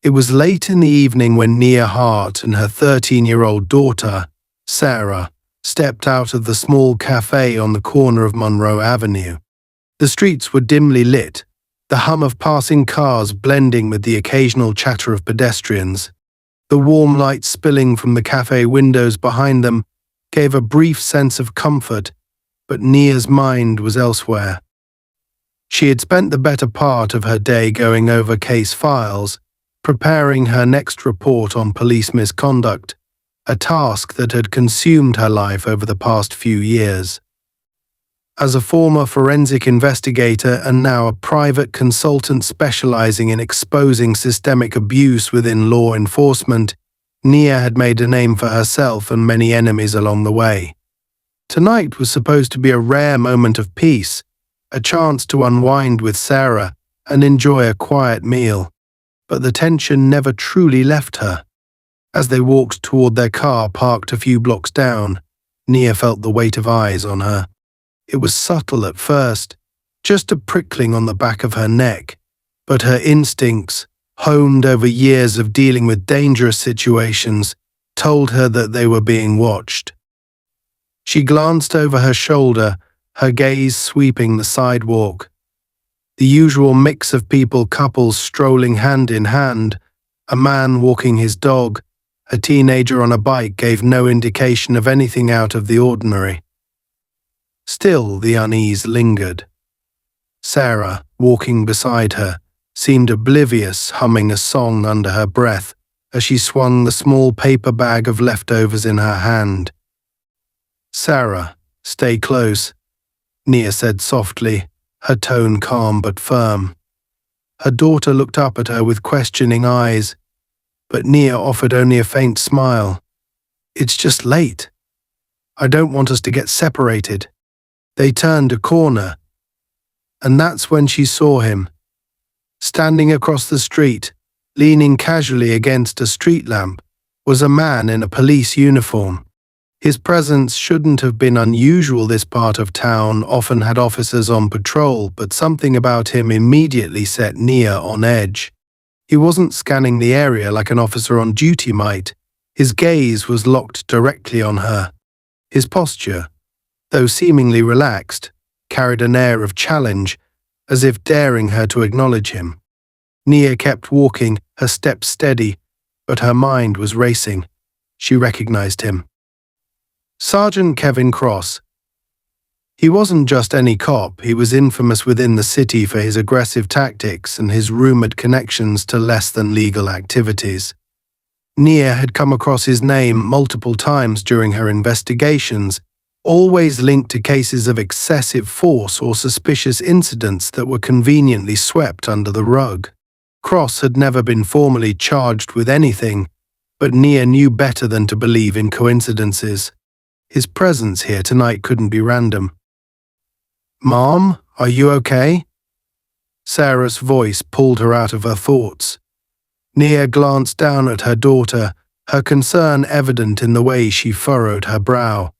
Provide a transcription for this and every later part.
It was late in the evening when Nia Hart and her 13-year-old daughter, Sarah, stepped out of the small cafe on the corner of Monroe Avenue. The streets were dimly lit, the hum of passing cars blending with the occasional chatter of pedestrians. The warm light spilling from the cafe windows behind them gave a brief sense of comfort, but Nia's mind was elsewhere. She had spent the better part of her day going over case files, preparing her next report on police misconduct, a task that had consumed her life over the past few years. As a former forensic investigator and now a private consultant specializing in exposing systemic abuse within law enforcement, Nia had made a name for herself and many enemies along the way. Tonight was supposed to be a rare moment of peace, a chance to unwind with Sarah and enjoy a quiet meal, but the tension never truly left her. As they walked toward their car parked a few blocks down, Nia felt the weight of eyes on her. It was subtle at first, just a prickling on the back of her neck, but her instincts, honed over years of dealing with dangerous situations, told her that they were being watched. She glanced over her shoulder, her gaze sweeping the sidewalk. The usual mix of people, couples strolling hand in hand, a man walking his dog, a teenager on a bike gave no indication of anything out of the ordinary. Still, the unease lingered. Sarah, walking beside her, seemed oblivious, humming a song under her breath as she swung the small paper bag of leftovers in her hand. "Sarah, stay close," Nia said softly, her tone calm but firm. Her daughter looked up at her with questioning eyes, but Nia offered only a faint smile. "It's just late. I don't want us to get separated." They turned a corner, and that's when she saw him. Standing across the street, leaning casually against a street lamp, was a man in a police uniform. His presence shouldn't have been unusual. This part of town often had officers on patrol, but something about him immediately set Nia on edge. He wasn't scanning the area like an officer on duty might. His gaze was locked directly on her. His posture, though seemingly relaxed, carried an air of challenge, as if daring her to acknowledge him. Nia kept walking, her steps steady, but her mind was racing. She recognized him. Sergeant Kevin Cross. He wasn't just any cop, he was infamous within the city for his aggressive tactics and his rumored connections to less-than-legal activities. Nia had come across his name multiple times during her investigations, always linked to cases of excessive force or suspicious incidents that were conveniently swept under the rug. Cross had never been formally charged with anything, but Nia knew better than to believe in coincidences. His presence here tonight couldn't be random. "Mom, are you okay?" Sarah's voice pulled her out of her thoughts. Nia glanced down at her daughter, her concern evident in the way she furrowed her brow.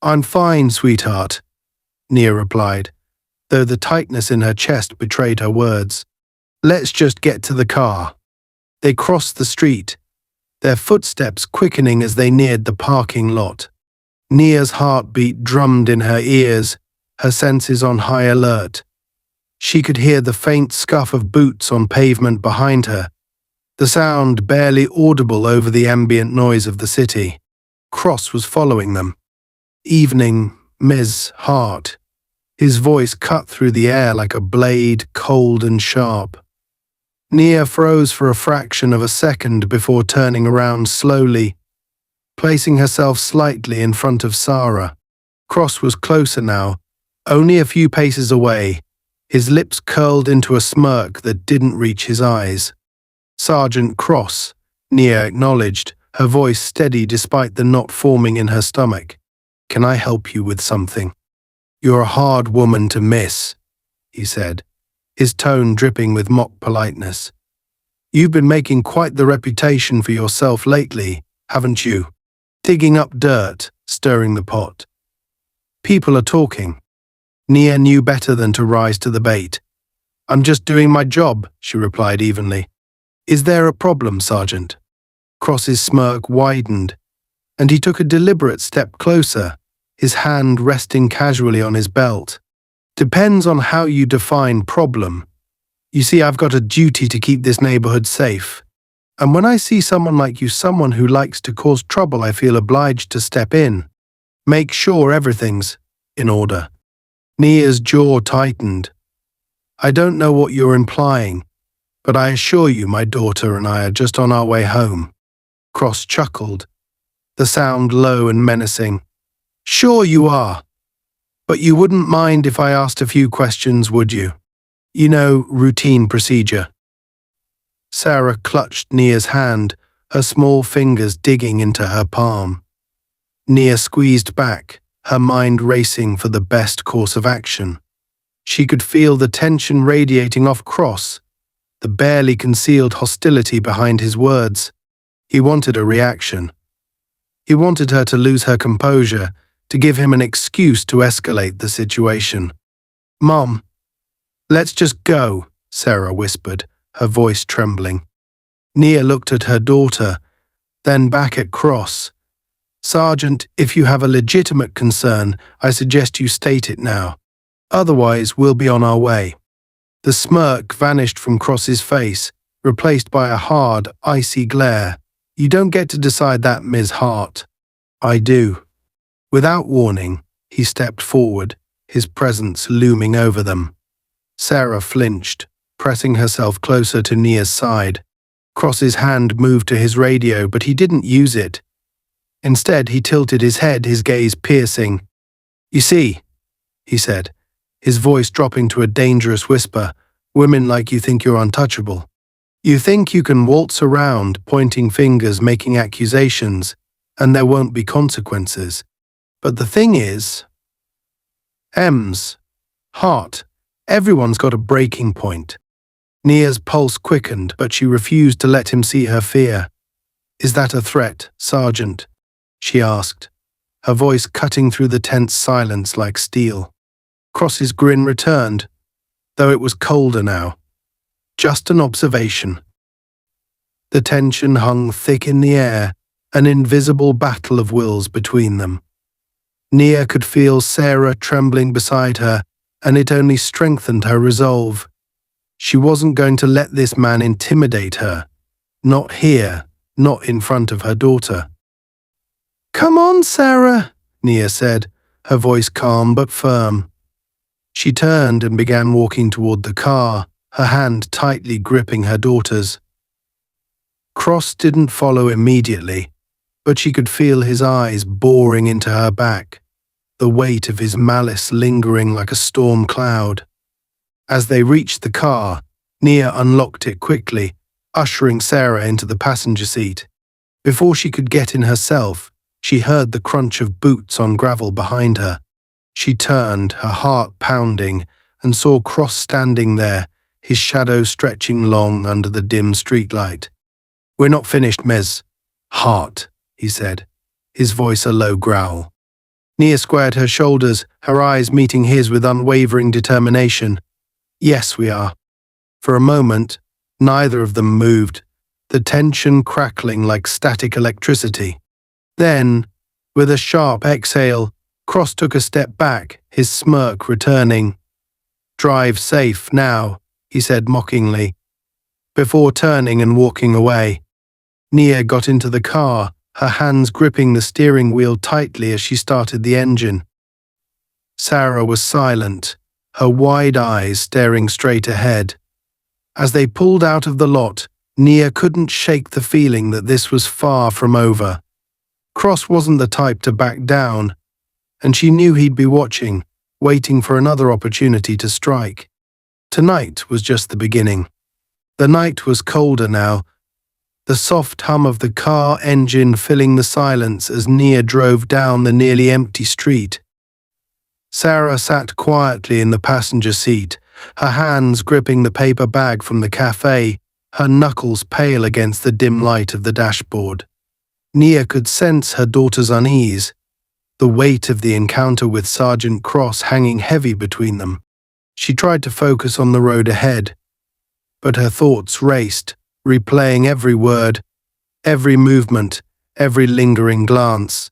"I'm fine, sweetheart," Nia replied, though the tightness in her chest betrayed her words. "Let's just get to the car." They crossed the street, their footsteps quickening as they neared the parking lot. Nia's heartbeat drummed in her ears, her senses on high alert. She could hear the faint scuff of boots on pavement behind her, the sound barely audible over the ambient noise of the city. Cross was following them. "Evening, Ms. Hart." His voice cut through the air like a blade, cold and sharp. Nia froze for a fraction of a second before turning around slowly, placing herself slightly in front of Sarah. Cross was closer now, only a few paces away, his lips curled into a smirk that didn't reach his eyes. "Sergeant Cross," Nia acknowledged, her voice steady despite the knot forming in her stomach. "Can I help you with something?" "You're a hard woman to miss," he said, his tone dripping with mock politeness. "You've been making quite the reputation for yourself lately, haven't you? Digging up dirt, stirring the pot. People are talking." Nia knew better than to rise to the bait. "I'm just doing my job," she replied evenly. "Is there a problem, Sergeant?" Cross's smirk widened, and he took a deliberate step closer, his hand resting casually on his belt. "Depends on how you define problem. You see, I've got a duty to keep this neighborhood safe. And when I see someone like you, someone who likes to cause trouble, I feel obliged to step in. Make sure everything's in order." Nia's jaw tightened. "I don't know what you're implying, but I assure you my daughter and I are just on our way home." Cross chuckled, the sound low and menacing. "Sure you are. But you wouldn't mind if I asked a few questions, would you? You know, routine procedure." Sarah clutched Nia's hand, her small fingers digging into her palm. Nia squeezed back, her mind racing for the best course of action. She could feel the tension radiating off Cross, the barely concealed hostility behind his words. He wanted a reaction. He wanted her to lose her composure, to give him an excuse to escalate the situation. "Mom, let's just go," Sarah whispered, her voice trembling. Nia looked at her daughter, then back at Cross. "Sergeant, if you have a legitimate concern, I suggest you state it now. Otherwise, we'll be on our way." The smirk vanished from Cross's face, replaced by a hard, icy glare. "You don't get to decide that, Ms. Hart." "I do." Without warning, he stepped forward, his presence looming over them. Sarah flinched, pressing herself closer to Nia's side. Cross's hand moved to his radio, but he didn't use it. Instead, he tilted his head, his gaze piercing. "You see," he said, his voice dropping to a dangerous whisper, "women like you think you're untouchable. You think you can waltz around, pointing fingers, making accusations, and there won't be consequences. But the thing is, Hart, everyone's got a breaking point." Nia's pulse quickened, but she refused to let him see her fear. "Is that a threat, Sergeant?" she asked, her voice cutting through the tense silence like steel. Cross's grin returned, though it was colder now. "Just an observation." The tension hung thick in the air, an invisible battle of wills between them. Nia could feel Sarah trembling beside her, and it only strengthened her resolve. She wasn't going to let this man intimidate her. Not here, not in front of her daughter. "Come on, Sarah," Nia said, her voice calm but firm. She turned and began walking toward the car, her hand tightly gripping her daughter's. Cross didn't follow immediately, but she could feel his eyes boring into her back, the weight of his malice lingering like a storm cloud. As they reached the car, Nia unlocked it quickly, ushering Sarah into the passenger seat. Before she could get in herself, she heard the crunch of boots on gravel behind her. She turned, her heart pounding, and saw Cross standing there, his shadow stretching long under the dim streetlight. "We're not finished, Ms. Hart," he said, his voice a low growl. Nia squared her shoulders, her eyes meeting his with unwavering determination. "Yes, we are." For a moment, neither of them moved, the tension crackling like static electricity. Then, with a sharp exhale, Cross took a step back, his smirk returning. "Drive safe now," he said mockingly, before turning and walking away. Nia got into the car, her hands gripping the steering wheel tightly as she started the engine. Sarah was silent, her wide eyes staring straight ahead. As they pulled out of the lot, Nia couldn't shake the feeling that this was far from over. Cross wasn't the type to back down, and she knew he'd be watching, waiting for another opportunity to strike. Tonight was just the beginning. The night was colder now, the soft hum of the car engine filling the silence as Nia drove down the nearly empty street. Sarah sat quietly in the passenger seat, her hands gripping the paper bag from the cafe, her knuckles pale against the dim light of the dashboard. Nia could sense her daughter's unease, the weight of the encounter with Sergeant Cross hanging heavy between them. She tried to focus on the road ahead, but her thoughts raced, replaying every word, every movement, every lingering glance.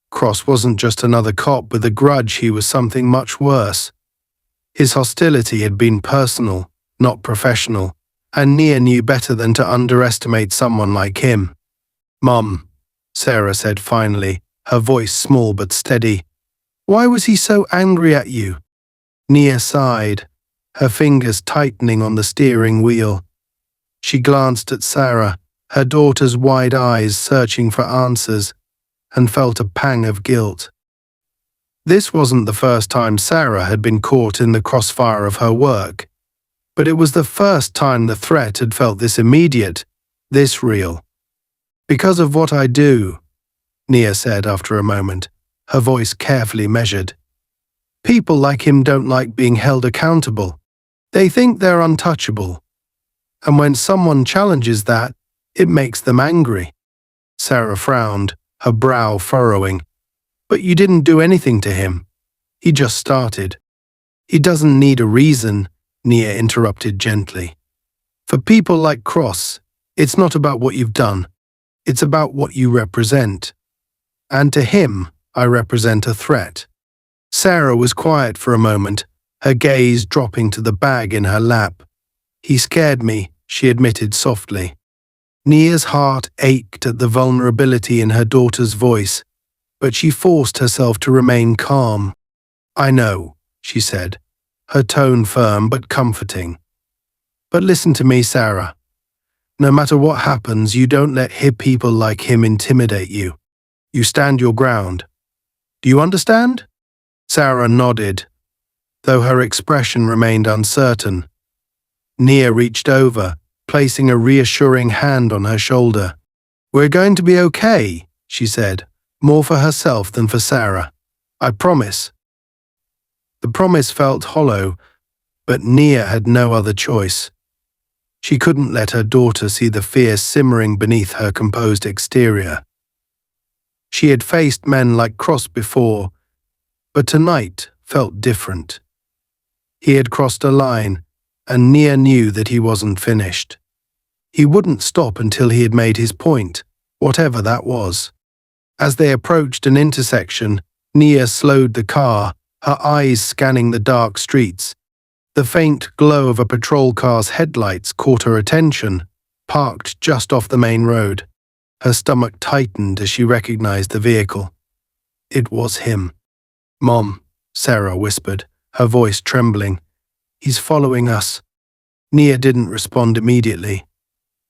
Cross wasn't just another cop with a grudge, he was something much worse. His hostility had been personal, not professional, and Nia knew better than to underestimate someone like him. "Mum," Sarah said finally, her voice small but steady. "Why was he so angry at you?" Nia sighed, her fingers tightening on the steering wheel. She glanced at Sarah, her daughter's wide eyes searching for answers, and felt a pang of guilt. This wasn't the first time Sarah had been caught in the crossfire of her work, but it was the first time the threat had felt this immediate, this real. "Because of what I do," Nia said after a moment, her voice carefully measured. "People like him don't like being held accountable. They think they're untouchable. And when someone challenges that, it makes them angry." Sarah frowned, her brow furrowing. "But you didn't do anything to him. He just started." "He doesn't need a reason," Nia interrupted gently. "For people like Cross, it's not about what you've done. It's about what you represent. And to him, I represent a threat." Sarah was quiet for a moment, her gaze dropping to the bag in her lap. "He scared me," she admitted softly. Nia's heart ached at the vulnerability in her daughter's voice, but she forced herself to remain calm. "I know," she said, her tone firm but comforting. "But listen to me, Sarah. No matter what happens, you don't let people like him intimidate you. You stand your ground. Do you understand?" Sarah nodded, though her expression remained uncertain. Nia reached over, placing a reassuring hand on her shoulder. "We're going to be okay," she said, more for herself than for Sarah. "I promise." The promise felt hollow, but Nia had no other choice. She couldn't let her daughter see the fear simmering beneath her composed exterior. She had faced men like Cross before, but tonight felt different. He had crossed a line, and Nia knew that he wasn't finished. He wouldn't stop until he had made his point, whatever that was. As they approached an intersection, Nia slowed the car, her eyes scanning the dark streets. The faint glow of a patrol car's headlights caught her attention, parked just off the main road. Her stomach tightened as she recognized the vehicle. It was him. "Mom," Sarah whispered, her voice trembling. "He's following us." Nia didn't respond immediately.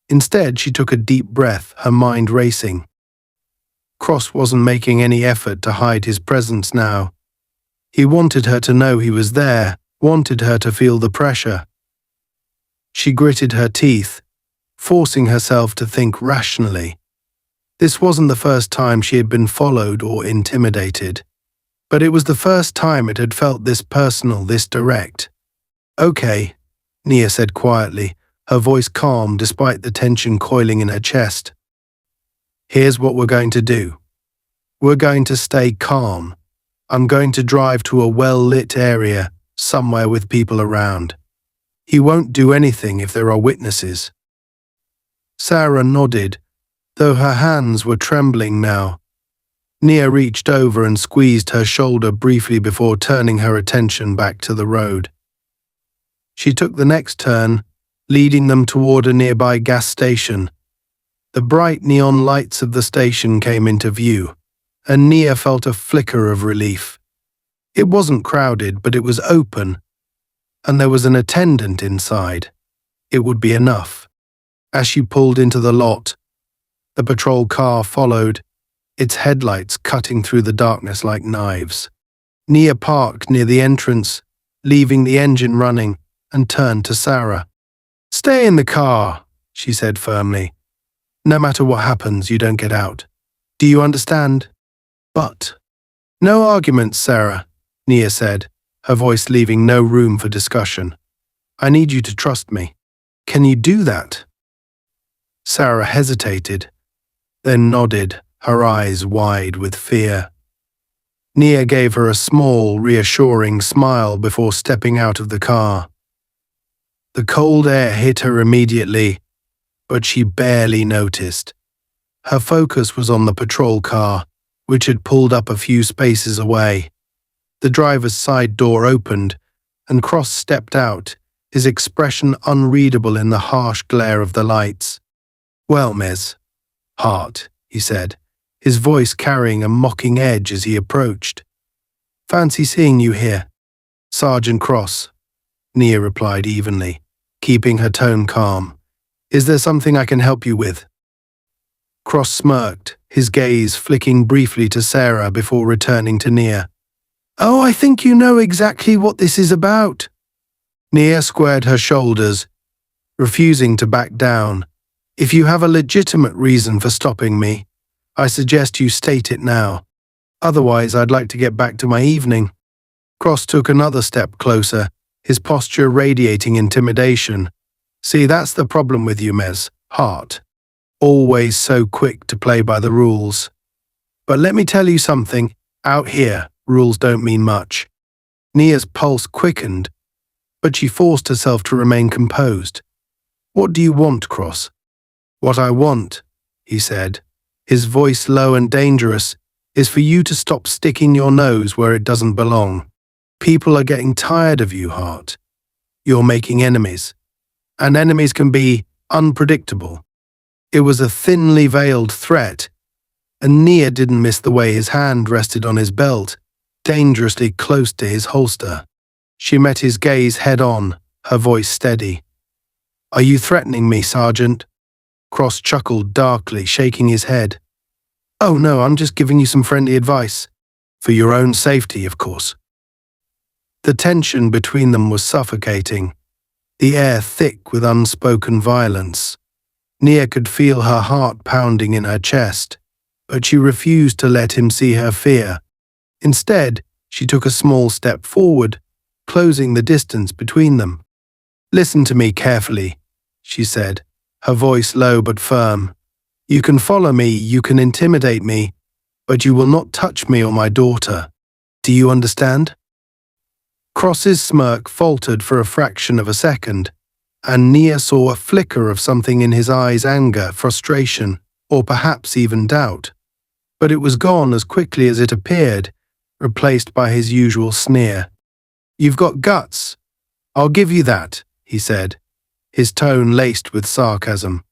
Instead, she took a deep breath, her mind racing. Cross wasn't making any effort to hide his presence now. He wanted her to know he was there, wanted her to feel the pressure. She gritted her teeth, forcing herself to think rationally. This wasn't the first time she had been followed or intimidated, but it was the first time it had felt this personal, this direct. "Okay," Nia said quietly, her voice calm despite the tension coiling in her chest. "Here's what we're going to do. We're going to stay calm. I'm going to drive to a well-lit area, somewhere with people around. He won't do anything if there are witnesses." Sarah nodded, though her hands were trembling now. Nia reached over and squeezed her shoulder briefly before turning her attention back to the road. She took the next turn, leading them toward a nearby gas station. The bright neon lights of the station came into view, and Nia felt a flicker of relief. It wasn't crowded, but it was open, and there was an attendant inside. It would be enough. As she pulled into the lot, the patrol car followed, its headlights cutting through the darkness like knives. Nia parked near the entrance, leaving the engine running, and turned to Sarah. "Stay in the car," she said firmly. "No matter what happens, you don't get out. Do you understand?" "But—" "No arguments, Sarah," Nia said, her voice leaving no room for discussion. "I need you to trust me. Can you do that?" Sarah hesitated, then nodded, her eyes wide with fear. Nia gave her a small, reassuring smile before stepping out of the car. The cold air hit her immediately, but she barely noticed. Her focus was on the patrol car, which had pulled up a few spaces away. The driver's side door opened, and Cross stepped out, his expression unreadable in the harsh glare of the lights. "Well, Miss Hart," he said, his voice carrying a mocking edge as he approached. "Fancy seeing you here." "Sergeant Cross," Nia replied evenly, keeping her tone calm. "Is there something I can help you with?" Cross smirked, his gaze flicking briefly to Sarah before returning to Nia. "Oh, I think you know exactly what this is about." Nia squared her shoulders, refusing to back down. "If you have a legitimate reason for stopping me, I suggest you state it now. Otherwise, I'd like to get back to my evening." Cross took another step closer, his posture radiating intimidation. "See, that's the problem with you, Ms. Hart. Always so quick to play by the rules. But let me tell you something, out here, rules don't mean much." Nia's pulse quickened, but she forced herself to remain composed. "What do you want, Cross?" "What I want," he said, his voice low and dangerous, "is for you to stop sticking your nose where it doesn't belong. People are getting tired of you, Hart. You're making enemies, and enemies can be unpredictable." It was a thinly veiled threat, and Nia didn't miss the way his hand rested on his belt, dangerously close to his holster. She met his gaze head-on, her voice steady. "Are you threatening me, Sergeant?" Cross chuckled darkly, shaking his head. "Oh no, I'm just giving you some friendly advice. For your own safety, of course." The tension between them was suffocating, the air thick with unspoken violence. Nia could feel her heart pounding in her chest, but she refused to let him see her fear. Instead, she took a small step forward, closing the distance between them. "Listen to me carefully," she said, her voice low but firm. "You can follow me, you can intimidate me, but you will not touch me or my daughter. Do you understand?" Cross's smirk faltered for a fraction of a second, and Nia saw a flicker of something in his eyes: anger, frustration, or perhaps even doubt. But it was gone as quickly as it appeared, replaced by his usual sneer. "You've got guts. I'll give you that," he said, his tone laced with sarcasm.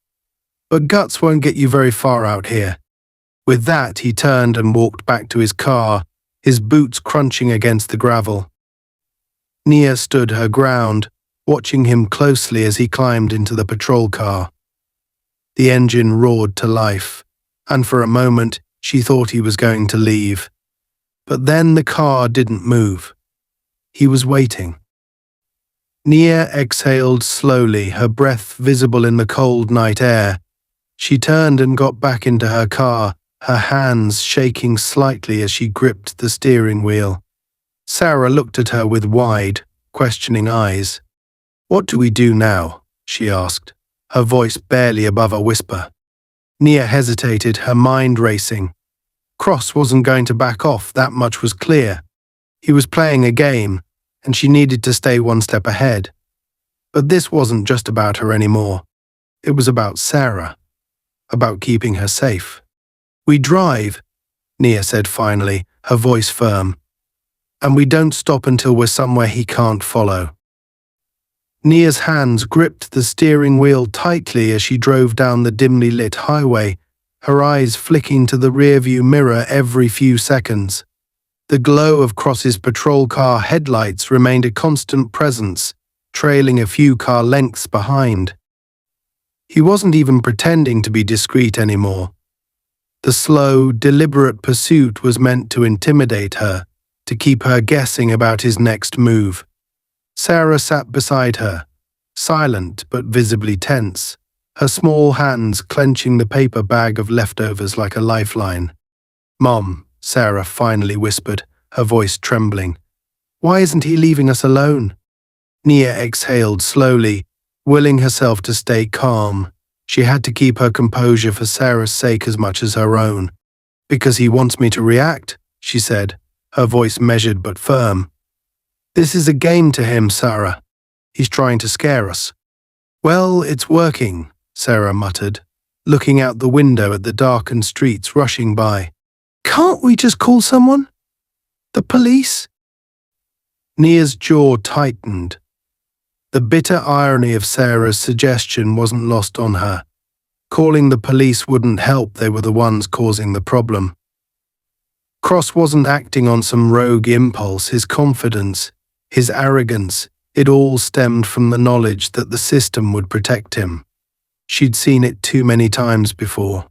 "But guts won't get you very far out here." With that, he turned and walked back to his car, his boots crunching against the gravel. Nia stood her ground, watching him closely as he climbed into the patrol car. The engine roared to life, and for a moment she thought he was going to leave. But then the car didn't move. He was waiting. Nia exhaled slowly, her breath visible in the cold night air. She turned and got back into her car, her hands shaking slightly as she gripped the steering wheel. Sarah looked at her with wide, questioning eyes. "What do we do now?" she asked, her voice barely above a whisper. Nia hesitated, her mind racing. Cross wasn't going to back off, that much was clear. He was playing a game, and she needed to stay one step ahead. But this wasn't just about her anymore. It was about Sarah, about keeping her safe. "We drive," Nia said finally, her voice firm. "And we don't stop until we're somewhere he can't follow." Nia's hands gripped the steering wheel tightly as she drove down the dimly lit highway, her eyes flicking to the rearview mirror every few seconds. The glow of Cross's patrol car headlights remained a constant presence, trailing a few car lengths behind. He wasn't even pretending to be discreet anymore. The slow, deliberate pursuit was meant to intimidate her, to keep her guessing about his next move. Sarah sat beside her, silent but visibly tense, her small hands clenching the paper bag of leftovers like a lifeline. "Mom," Sarah finally whispered, her voice trembling. "Why isn't he leaving us alone?" Nia exhaled slowly, willing herself to stay calm. She had to keep her composure for Sarah's sake as much as her own. "Because he wants me to react," she said, her voice measured but firm. "This is a game to him, Sarah. He's trying to scare us." "Well, it's working," Sarah muttered, looking out the window at the darkened streets rushing by. Can't we just call someone? The police? Nia's jaw tightened. The bitter irony of Sarah's suggestion wasn't lost on her. Calling the police wouldn't help, they were the ones causing the problem. Cross wasn't acting on some rogue impulse. His confidence, his arrogance, it all stemmed from the knowledge that the system would protect him. She'd seen it too many times before.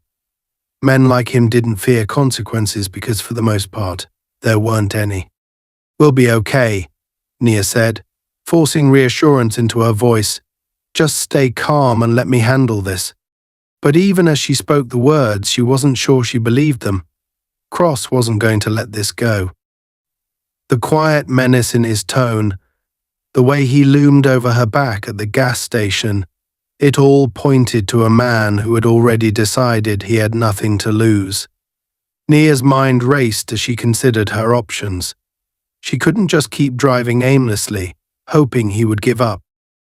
Men like him didn't fear consequences because, for the most part, there weren't any. We'll be okay, Nia said, forcing reassurance into her voice. Just stay calm and let me handle this. But even as she spoke the words, she wasn't sure she believed them. Cross wasn't going to let this go. The quiet menace in his tone, the way he loomed over her back at the gas station, it all pointed to a man who had already decided he had nothing to lose. Nia's mind raced as she considered her options. She couldn't just keep driving aimlessly, hoping he would give up.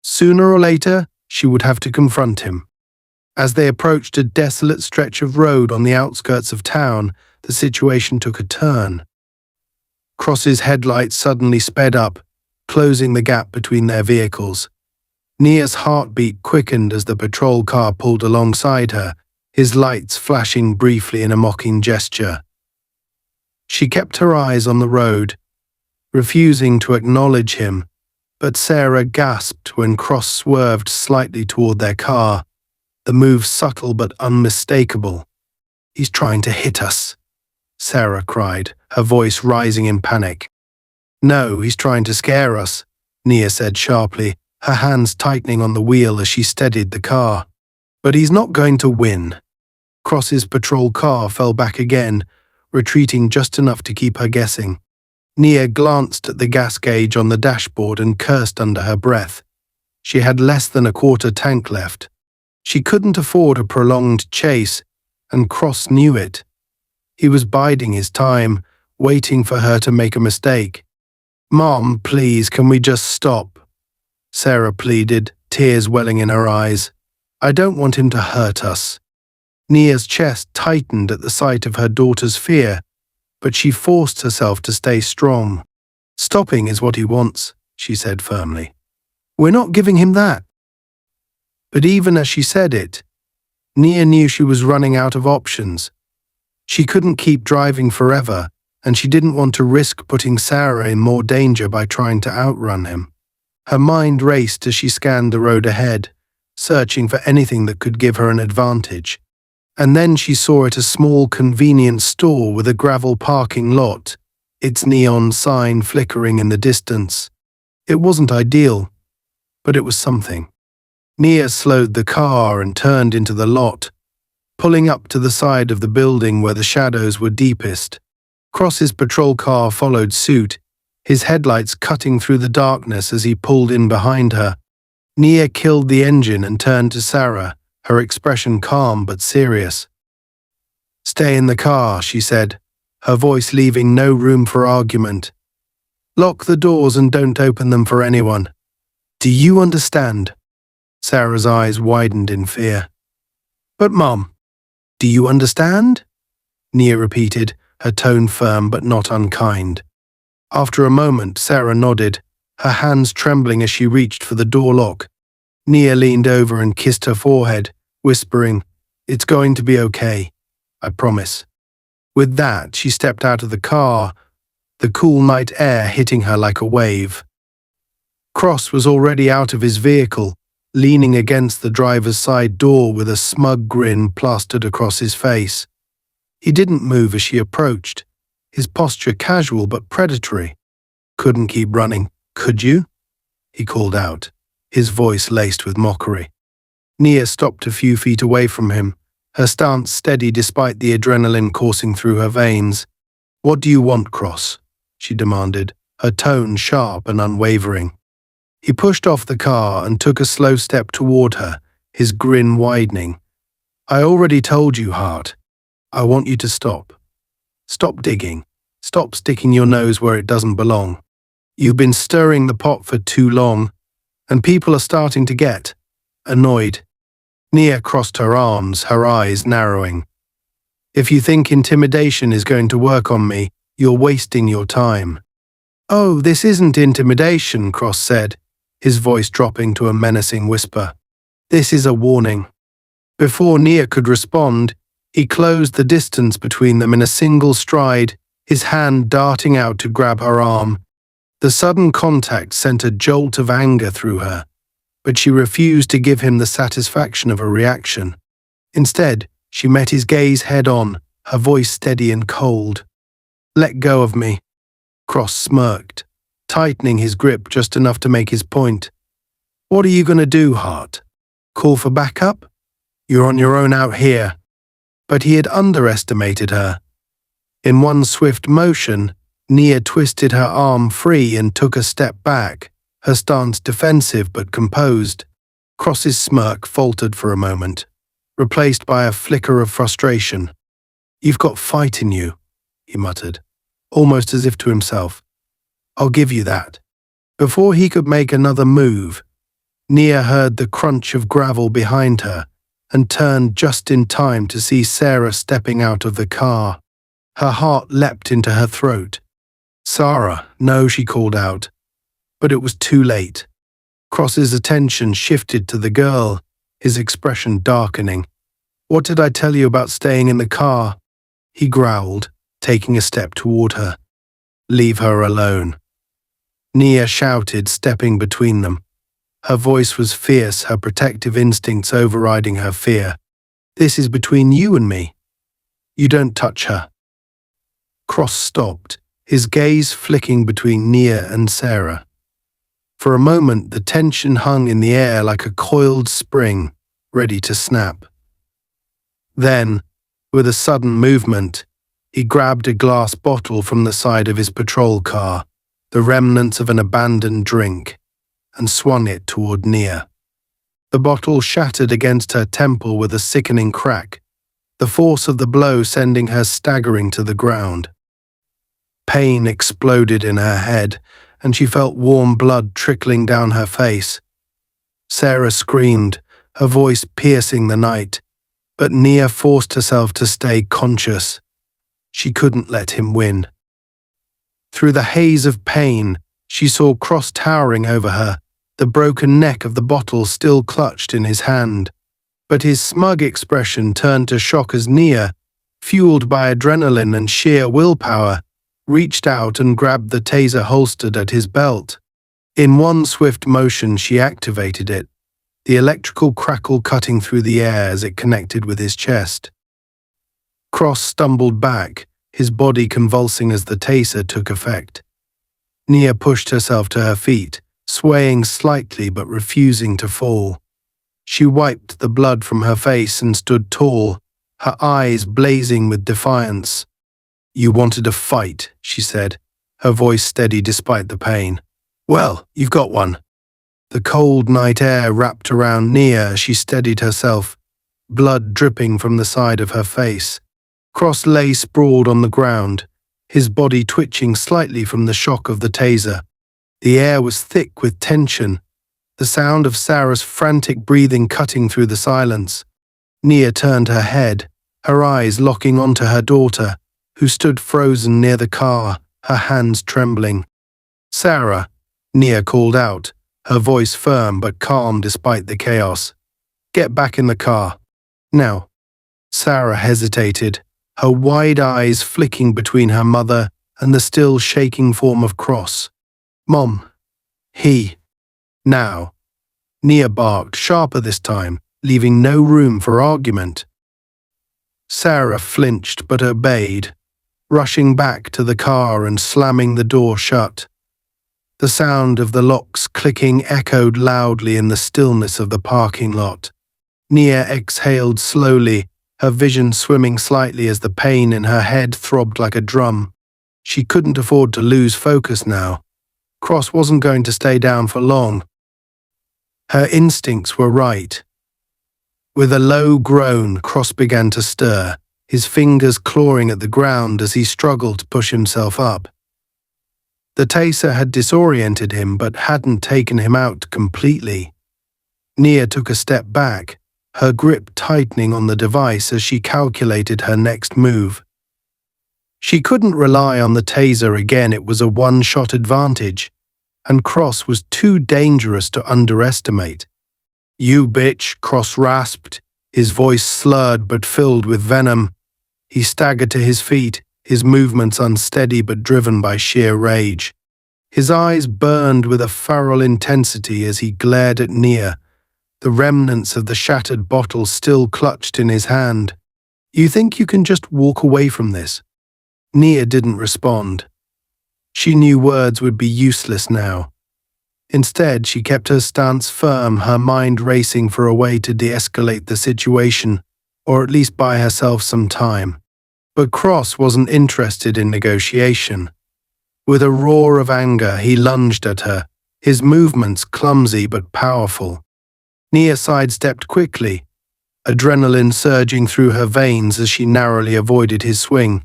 Sooner or later, she would have to confront him. As they approached a desolate stretch of road on the outskirts of town, the situation took a turn. Cross's headlights suddenly sped up, closing the gap between their vehicles. Nia's heartbeat quickened as the patrol car pulled alongside her, his lights flashing briefly in a mocking gesture. She kept her eyes on the road, refusing to acknowledge him, but Sarah gasped when Cross swerved slightly toward their car, the move subtle but unmistakable. He's trying to hit us, Sarah cried, her voice rising in panic. No, he's trying to scare us, Nia said sharply, her hands tightening on the wheel as she steadied the car. But he's not going to win. Cross's patrol car fell back again, retreating just enough to keep her guessing. Nia glanced at the gas gauge on the dashboard and cursed under her breath. She had less than a quarter tank left. She couldn't afford a prolonged chase, and Cross knew it. He was biding his time, waiting for her to make a mistake. Mom, please, can we just stop? Sarah pleaded, tears welling in her eyes. I don't want him to hurt us. Nia's chest tightened at the sight of her daughter's fear, but she forced herself to stay strong. Stopping is what he wants, she said firmly. We're not giving him that. But even as she said it, Nia knew she was running out of options. She couldn't keep driving forever, and she didn't want to risk putting Sarah in more danger by trying to outrun him. Her mind raced as she scanned the road ahead, searching for anything that could give her an advantage. And then she saw it a small convenience store with a gravel parking lot, its neon sign flickering in the distance. It wasn't ideal, but it was something. Nia slowed the car and turned into the lot, pulling up to the side of the building where the shadows were deepest. Cross's patrol car followed suit, his headlights cutting through the darkness as he pulled in behind her. Nia killed the engine and turned to Sarah, her expression calm but serious. Stay in the car, she said, her voice leaving no room for argument. Lock the doors and don't open them for anyone. Do you understand? Sarah's eyes widened in fear. But Mom, do you understand? Nia repeated, her tone firm but not unkind. After a moment, Sarah nodded, her hands trembling as she reached for the door lock. Nia leaned over and kissed her forehead, whispering, It's going to be okay, I promise. With that, she stepped out of the car, the cool night air hitting her like a wave. Cross was already out of his vehicle, leaning against the driver's side door with a smug grin plastered across his face. He didn't move as she approached, his posture casual but predatory. Couldn't keep running, could you? He called out, his voice laced with mockery. Nia stopped a few feet away from him, her stance steady despite the adrenaline coursing through her veins. What do you want, Cross? She demanded, her tone sharp and unwavering. He pushed off the car and took a slow step toward her, his grin widening. I already told you, Hart. I want you to stop. Stop digging. Stop sticking your nose where it doesn't belong. You've been stirring the pot for too long, and people are starting to get annoyed. Nia crossed her arms, her eyes narrowing. If you think intimidation is going to work on me, you're wasting your time. Oh, this isn't intimidation, Cross said, his voice dropping to a menacing whisper. This is a warning. Before Nia could respond, he closed the distance between them in a single stride, his hand darting out to grab her arm. The sudden contact sent a jolt of anger through her, but she refused to give him the satisfaction of a reaction. Instead, she met his gaze head-on, her voice steady and cold. Let go of me. Cross smirked, tightening his grip just enough to make his point. What are you going to do, Hart? Call for backup? You're on your own out here. But he had underestimated her. In one swift motion, Nia twisted her arm free and took a step back, her stance defensive but composed. Cross's smirk faltered for a moment, replaced by a flicker of frustration. You've got fight in you, he muttered, almost as if to himself. I'll give you that. Before he could make another move, Nia heard the crunch of gravel behind her and turned just in time to see Sarah stepping out of the car. Her heart leapt into her throat. Sarah, no, she called out. But it was too late. Cross's attention shifted to the girl, his expression darkening. What did I tell you about staying in the car? He growled, taking a step toward her. Leave her alone. Nia shouted, stepping between them. Her voice was fierce, her protective instincts overriding her fear. This is between you and me. You don't touch her. Cross stopped, his gaze flicking between Nia and Sarah. For a moment, the tension hung in the air like a coiled spring, ready to snap. Then, with a sudden movement, he grabbed a glass bottle from the side of his patrol car, the remnants of an abandoned drink, and swung it toward Nia. The bottle shattered against her temple with a sickening crack, the force of the blow sending her staggering to the ground. Pain exploded in her head, and she felt warm blood trickling down her face. Sarah screamed, her voice piercing the night, but Nia forced herself to stay conscious. She couldn't let him win. Through the haze of pain, she saw Cross towering over her, the broken neck of the bottle still clutched in his hand. But his smug expression turned to shock as Nia, fueled by adrenaline and sheer willpower, reached out and grabbed the taser holstered at his belt. In one swift motion, she activated it, the electrical crackle cutting through the air as it connected with his chest. Cross stumbled back, his body convulsing as the taser took effect. Nia pushed herself to her feet, swaying slightly but refusing to fall. She wiped the blood from her face and stood tall, her eyes blazing with defiance. You wanted a fight, she said, her voice steady despite the pain. Well, you've got one. The cold night air wrapped around Nia as she steadied herself, blood dripping from the side of her face. Cross lay sprawled on the ground, his body twitching slightly from the shock of the taser. The air was thick with tension, the sound of Sarah's frantic breathing cutting through the silence. Nia turned her head, her eyes locking onto her daughter, who stood frozen near the car, her hands trembling. Sarah, Nia called out, her voice firm but calm despite the chaos. Get back in the car. Now. Sarah hesitated, her wide eyes flicking between her mother and the still shaking form of Cross. Mom. He. Now. Nia barked, sharper this time, leaving no room for argument. Sarah flinched but obeyed, rushing back to the car and slamming the door shut. The sound of the locks clicking echoed loudly in the stillness of the parking lot. Nia exhaled slowly, her vision swimming slightly as the pain in her head throbbed like a drum. She couldn't afford to lose focus now. Cross wasn't going to stay down for long. Her instincts were right. With a low groan, Cross began to stir, his fingers clawing at the ground as he struggled to push himself up. The taser had disoriented him but hadn't taken him out completely. Nia took a step back, her grip tightening on the device as she calculated her next move. She couldn't rely on the taser again, it was a one-shot advantage, and Cross was too dangerous to underestimate. "You bitch," Cross rasped, his voice slurred but filled with venom. He staggered to his feet, his movements unsteady but driven by sheer rage. His eyes burned with a feral intensity as he glared at Nia, the remnants of the shattered bottle still clutched in his hand. "You think you can just walk away from this?" Nia didn't respond. She knew words would be useless now. Instead, she kept her stance firm, her mind racing for a way to de-escalate the situation, or at least buy herself some time. But Cross wasn't interested in negotiation. With a roar of anger, he lunged at her, his movements clumsy but powerful. Nia sidestepped quickly, adrenaline surging through her veins as she narrowly avoided his swing.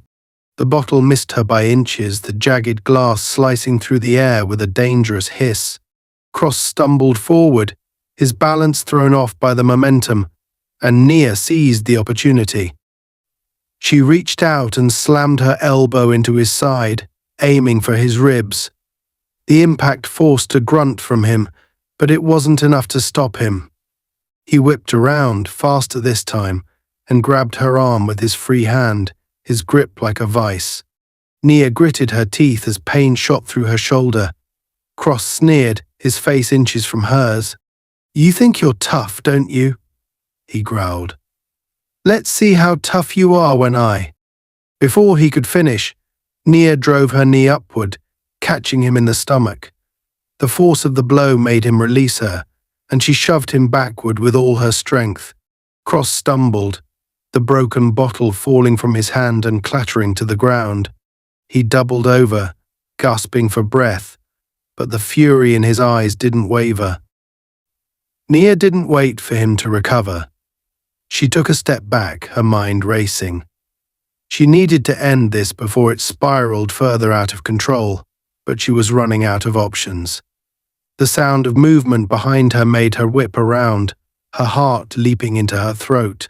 The bottle missed her by inches, the jagged glass slicing through the air with a dangerous hiss. Cross stumbled forward, his balance thrown off by the momentum, and Nia seized the opportunity. She reached out and slammed her elbow into his side, aiming for his ribs. The impact forced a grunt from him, but it wasn't enough to stop him. He whipped around, faster this time, and grabbed her arm with his free hand, his grip like a vice. Nia gritted her teeth as pain shot through her shoulder. Cross sneered, his face inches from hers. "You think you're tough, don't you?" he growled. "Let's see how tough you are when I—" Before he could finish, Nia drove her knee upward, catching him in the stomach. The force of the blow made him release her, and she shoved him backward with all her strength. Cross stumbled, the broken bottle falling from his hand and clattering to the ground. He doubled over, gasping for breath, but the fury in his eyes didn't waver. Nia didn't wait for him to recover. She took a step back, her mind racing. She needed to end this before it spiraled further out of control, but she was running out of options. The sound of movement behind her made her whip around, her heart leaping into her throat.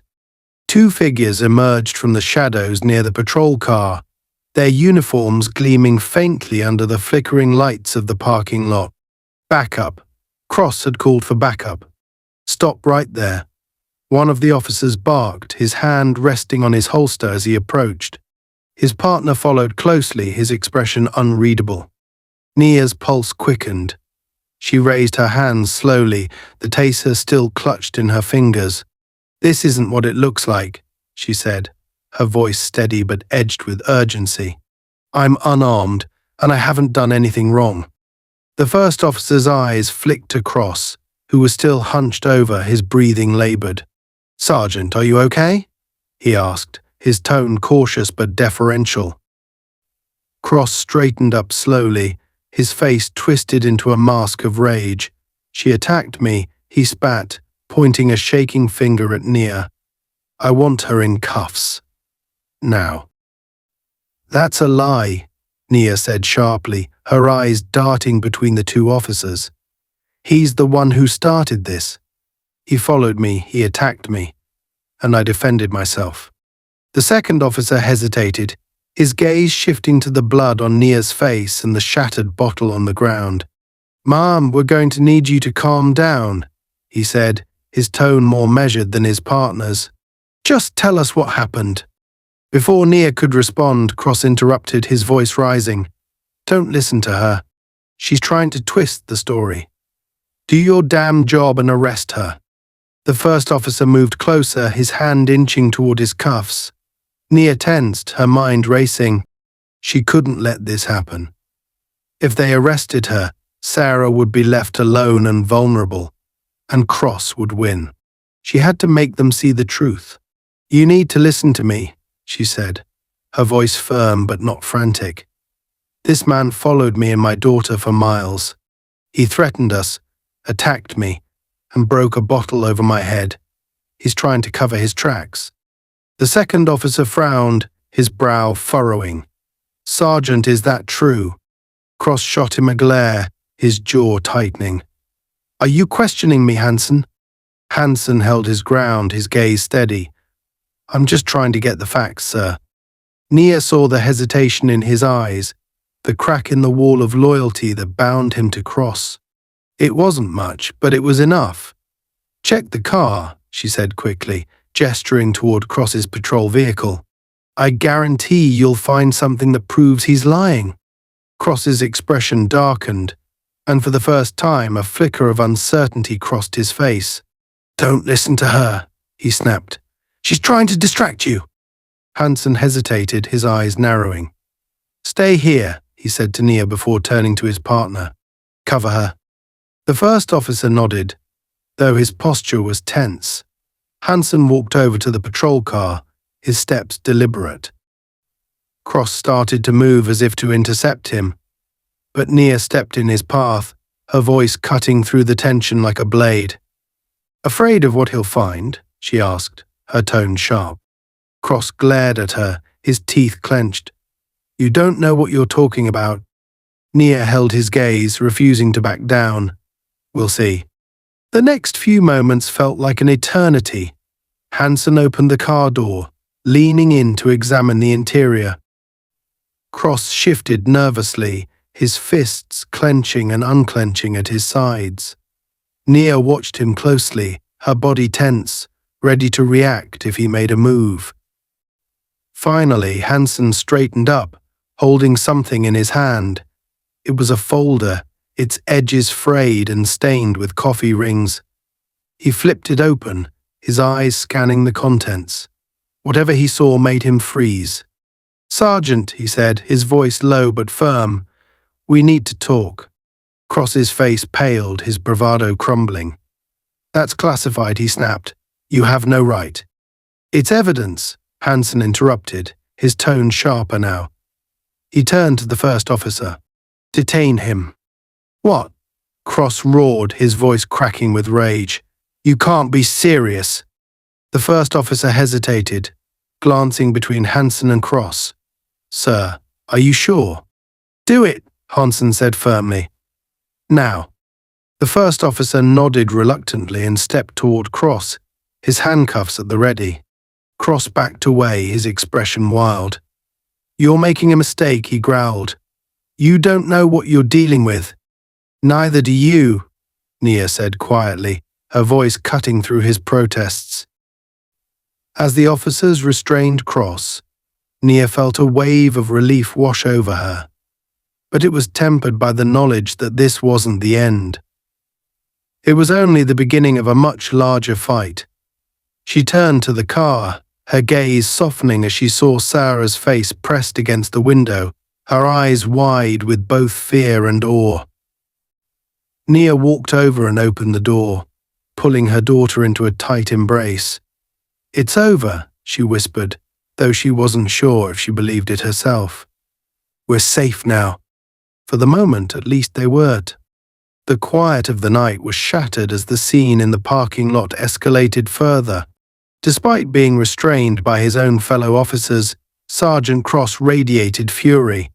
Two figures emerged from the shadows near the patrol car, their uniforms gleaming faintly under the flickering lights of the parking lot. "Backup." Cross had called for backup. "Stop right there." One of the officers barked, his hand resting on his holster as he approached. His partner followed closely, his expression unreadable. Nia's pulse quickened. She raised her hands slowly, the taser still clutched in her fingers. "This isn't what it looks like," she said, her voice steady but edged with urgency. "I'm unarmed, and I haven't done anything wrong." The first officer's eyes flicked to Cross, who was still hunched over, his breathing labored. "Sergeant, are you okay?" he asked, his tone cautious but deferential. Cross straightened up slowly, his face twisted into a mask of rage. "She attacked me," he spat, pointing a shaking finger at Nia. "I want her in cuffs. Now." "That's a lie," Nia said sharply, her eyes darting between the two officers. "He's the one who started this. He followed me, he attacked me, and I defended myself." The second officer hesitated, his gaze shifting to the blood on Nia's face and the shattered bottle on the ground. "Mom, we're going to need you to calm down," he said, his tone more measured than his partner's. "Just tell us what happened." Before Nia could respond, Cross interrupted, his voice rising. "Don't listen to her. She's trying to twist the story. Do your damn job and arrest her." The first officer moved closer, his hand inching toward his cuffs. Nia tensed, her mind racing. She couldn't let this happen. If they arrested her, Sarah would be left alone and vulnerable, and Cross would win. She had to make them see the truth. "You need to listen to me," she said, her voice firm but not frantic. "This man followed me and my daughter for miles. He threatened us, attacked me, and broke a bottle over my head. He's trying to cover his tracks." The second officer frowned, his brow furrowing. "Sergeant, is that true?" Cross shot him a glare, his jaw tightening. "Are you questioning me, Hanson?" Hansen held his ground, his gaze steady. I'm just trying to get the facts, sir. Nia saw the hesitation in his eyes, the crack in the wall of loyalty that bound him to Cross. It wasn't much, but it was enough. Check the car, she said quickly, gesturing toward Cross's patrol vehicle. I guarantee you'll find something that proves he's lying. Cross's expression darkened, and for the first time a flicker of uncertainty crossed his face. Don't listen to her, he snapped. She's trying to distract you. Hansen hesitated, his eyes narrowing. Stay here, he said to Nia before turning to his partner. Cover her. The first officer nodded, though his posture was tense. Hansen walked over to the patrol car, his steps deliberate. Cross started to move as if to intercept him, but Nia stepped in his path, her voice cutting through the tension like a blade. Afraid of what he'll find? She asked, her tone sharp. Cross glared at her, his teeth clenched. You don't know what you're talking about. Nia held his gaze, refusing to back down. We'll see. The next few moments felt like an eternity. Hansen opened the car door, leaning in to examine the interior. Cross shifted nervously, his fists clenching and unclenching at his sides. Nia watched him closely, her body tense, ready to react if he made a move. Finally, Hansen straightened up, holding something in his hand. It was a folder, its edges frayed and stained with coffee rings. He flipped it open, his eyes scanning the contents. Whatever he saw made him freeze. Sergeant, he said, his voice low but firm, we need to talk. Cross's face paled, his bravado crumbling. That's classified, he snapped. You have no right. It's evidence, Hansen interrupted, his tone sharper now. He turned to the first officer. Detain him. What? Cross roared, his voice cracking with rage. You can't be serious. The first officer hesitated, glancing between Hansen and Cross. Sir, are you sure? Do it, Hansen said firmly. Now. The first officer nodded reluctantly and stepped toward Cross, his handcuffs at the ready. Cross backed away, his expression wild. You're making a mistake, he growled. You don't know what you're dealing with. Neither do you, Nia said quietly, her voice cutting through his protests. As the officers restrained Cross, Nia felt a wave of relief wash over her. But it was tempered by the knowledge that this wasn't the end. It was only the beginning of a much larger fight. She turned to the car, her gaze softening as she saw Sarah's face pressed against the window, her eyes wide with both fear and awe. Nia walked over and opened the door, pulling her daughter into a tight embrace. It's over, she whispered, though she wasn't sure if she believed it herself. We're safe now. For the moment, at least they weren't. The quiet of the night was shattered as the scene in the parking lot escalated further. Despite being restrained by his own fellow officers, Sergeant Cross radiated fury.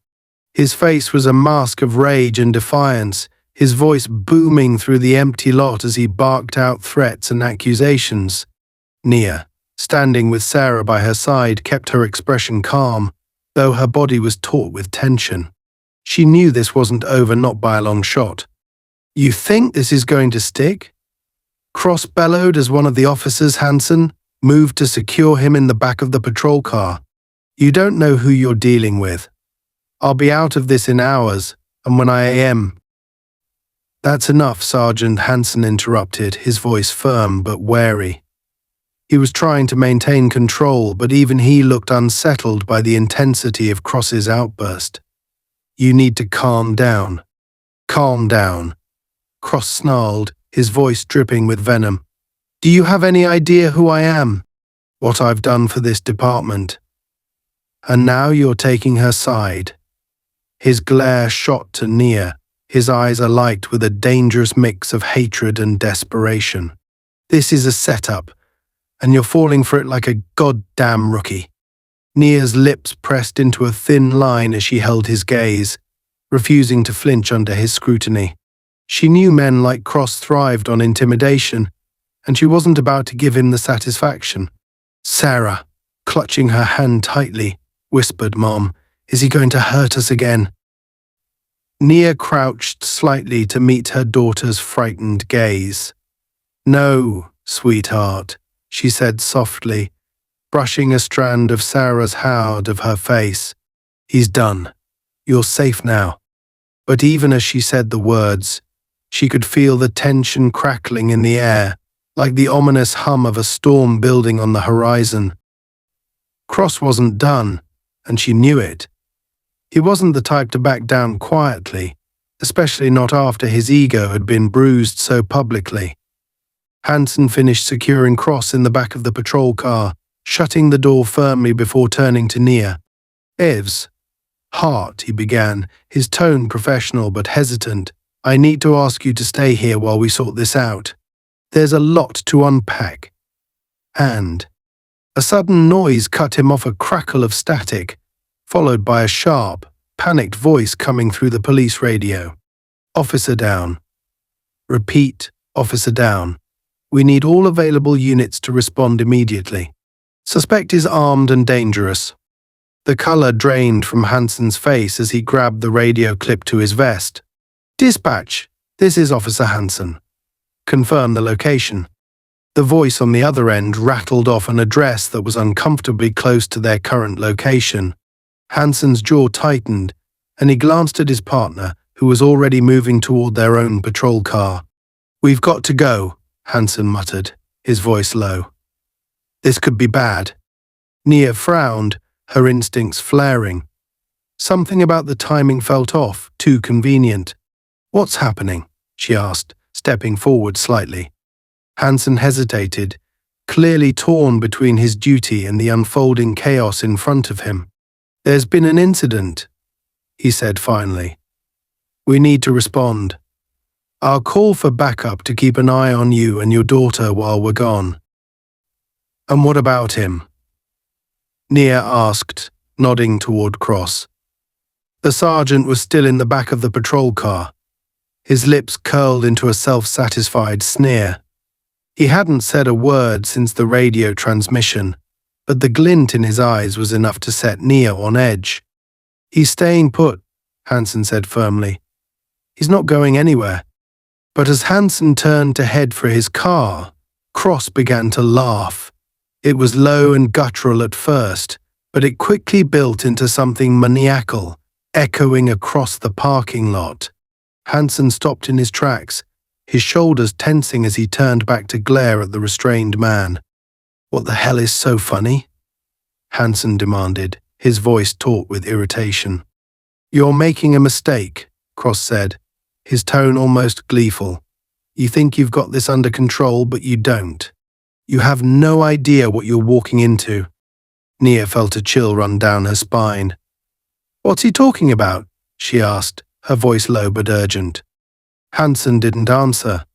His face was a mask of rage and defiance, his voice booming through the empty lot as he barked out threats and accusations. Nia, standing with Sarah by her side, kept her expression calm, though her body was taut with tension. She knew this wasn't over, not by a long shot. You think this is going to stick? Cross bellowed as one of the officers, Hansen, moved to secure him in the back of the patrol car. You don't know who you're dealing with. I'll be out of this in hours, and when I am. That's enough, Sergeant, Hansen interrupted, his voice firm but wary. He was trying to maintain control, but even he looked unsettled by the intensity of Cross's outburst. You need to calm down. Calm down. Cross snarled, his voice dripping with venom. Do you have any idea who I am? What I've done for this department? And now you're taking her side. His glare shot to Nia, his eyes alight with a dangerous mix of hatred and desperation. This is a setup, and you're falling for it like a goddamn rookie. Nia's lips pressed into a thin line as she held his gaze, refusing to flinch under his scrutiny. She knew men like Cross thrived on intimidation, and she wasn't about to give him the satisfaction. "Sarah," clutching her hand tightly, whispered Mom, "is he going to hurt us again?" Nia crouched slightly to meet her daughter's frightened gaze. "No, sweetheart," she said softly, brushing a strand of Sarah's hair out of her face. "He's done. You're safe now." But even as she said the words, she could feel the tension crackling in the air, like the ominous hum of a storm building on the horizon. Cross wasn't done, and she knew it. He wasn't the type to back down quietly, especially not after his ego had been bruised so publicly. Hansen finished securing Cross in the back of the patrol car, shutting the door firmly before turning to Nia. "Evs, Hart," he began, his tone professional but hesitant, "I need to ask you to stay here while we sort this out. There's a lot to unpack." And a sudden noise cut him off, a crackle of static, followed by a sharp, panicked voice coming through the police radio. "Officer down. Repeat, officer down. We need all available units to respond immediately. Suspect is armed and dangerous." The color drained from Hansen's face as he grabbed the radio clip to his vest. "Dispatch, this is Officer Hansen. Confirm the location." The voice on the other end rattled off an address that was uncomfortably close to their current location. Hansen's jaw tightened, and he glanced at his partner, who was already moving toward their own patrol car. "We've got to go," Hansen muttered, his voice low. "This could be bad." Nia frowned, her instincts flaring. Something about the timing felt off, too convenient. "What's happening?" she asked, stepping forward slightly. Hansen hesitated, clearly torn between his duty and the unfolding chaos in front of him. "There's been an incident," he said finally. "We need to respond. I'll call for backup to keep an eye on you and your daughter while we're gone." "And what about him?" Nia asked, nodding toward Cross. The sergeant was still in the back of the patrol car, his lips curled into a self-satisfied sneer. He hadn't said a word since the radio transmission, but the glint in his eyes was enough to set Nia on edge. "He's staying put," Hansen said firmly. "He's not going anywhere." But as Hansen turned to head for his car, Cross began to laugh. It was low and guttural at first, but it quickly built into something maniacal, echoing across the parking lot. Hansen stopped in his tracks, his shoulders tensing as he turned back to glare at the restrained man. "What the hell is so funny?" Hansen demanded, his voice taut with irritation. "You're making a mistake," Cross said, his tone almost gleeful. "You think you've got this under control, but you don't. You have no idea what you're walking into." Nia felt a chill run down her spine. "What's he talking about?" she asked, her voice low but urgent. Hansen didn't answer.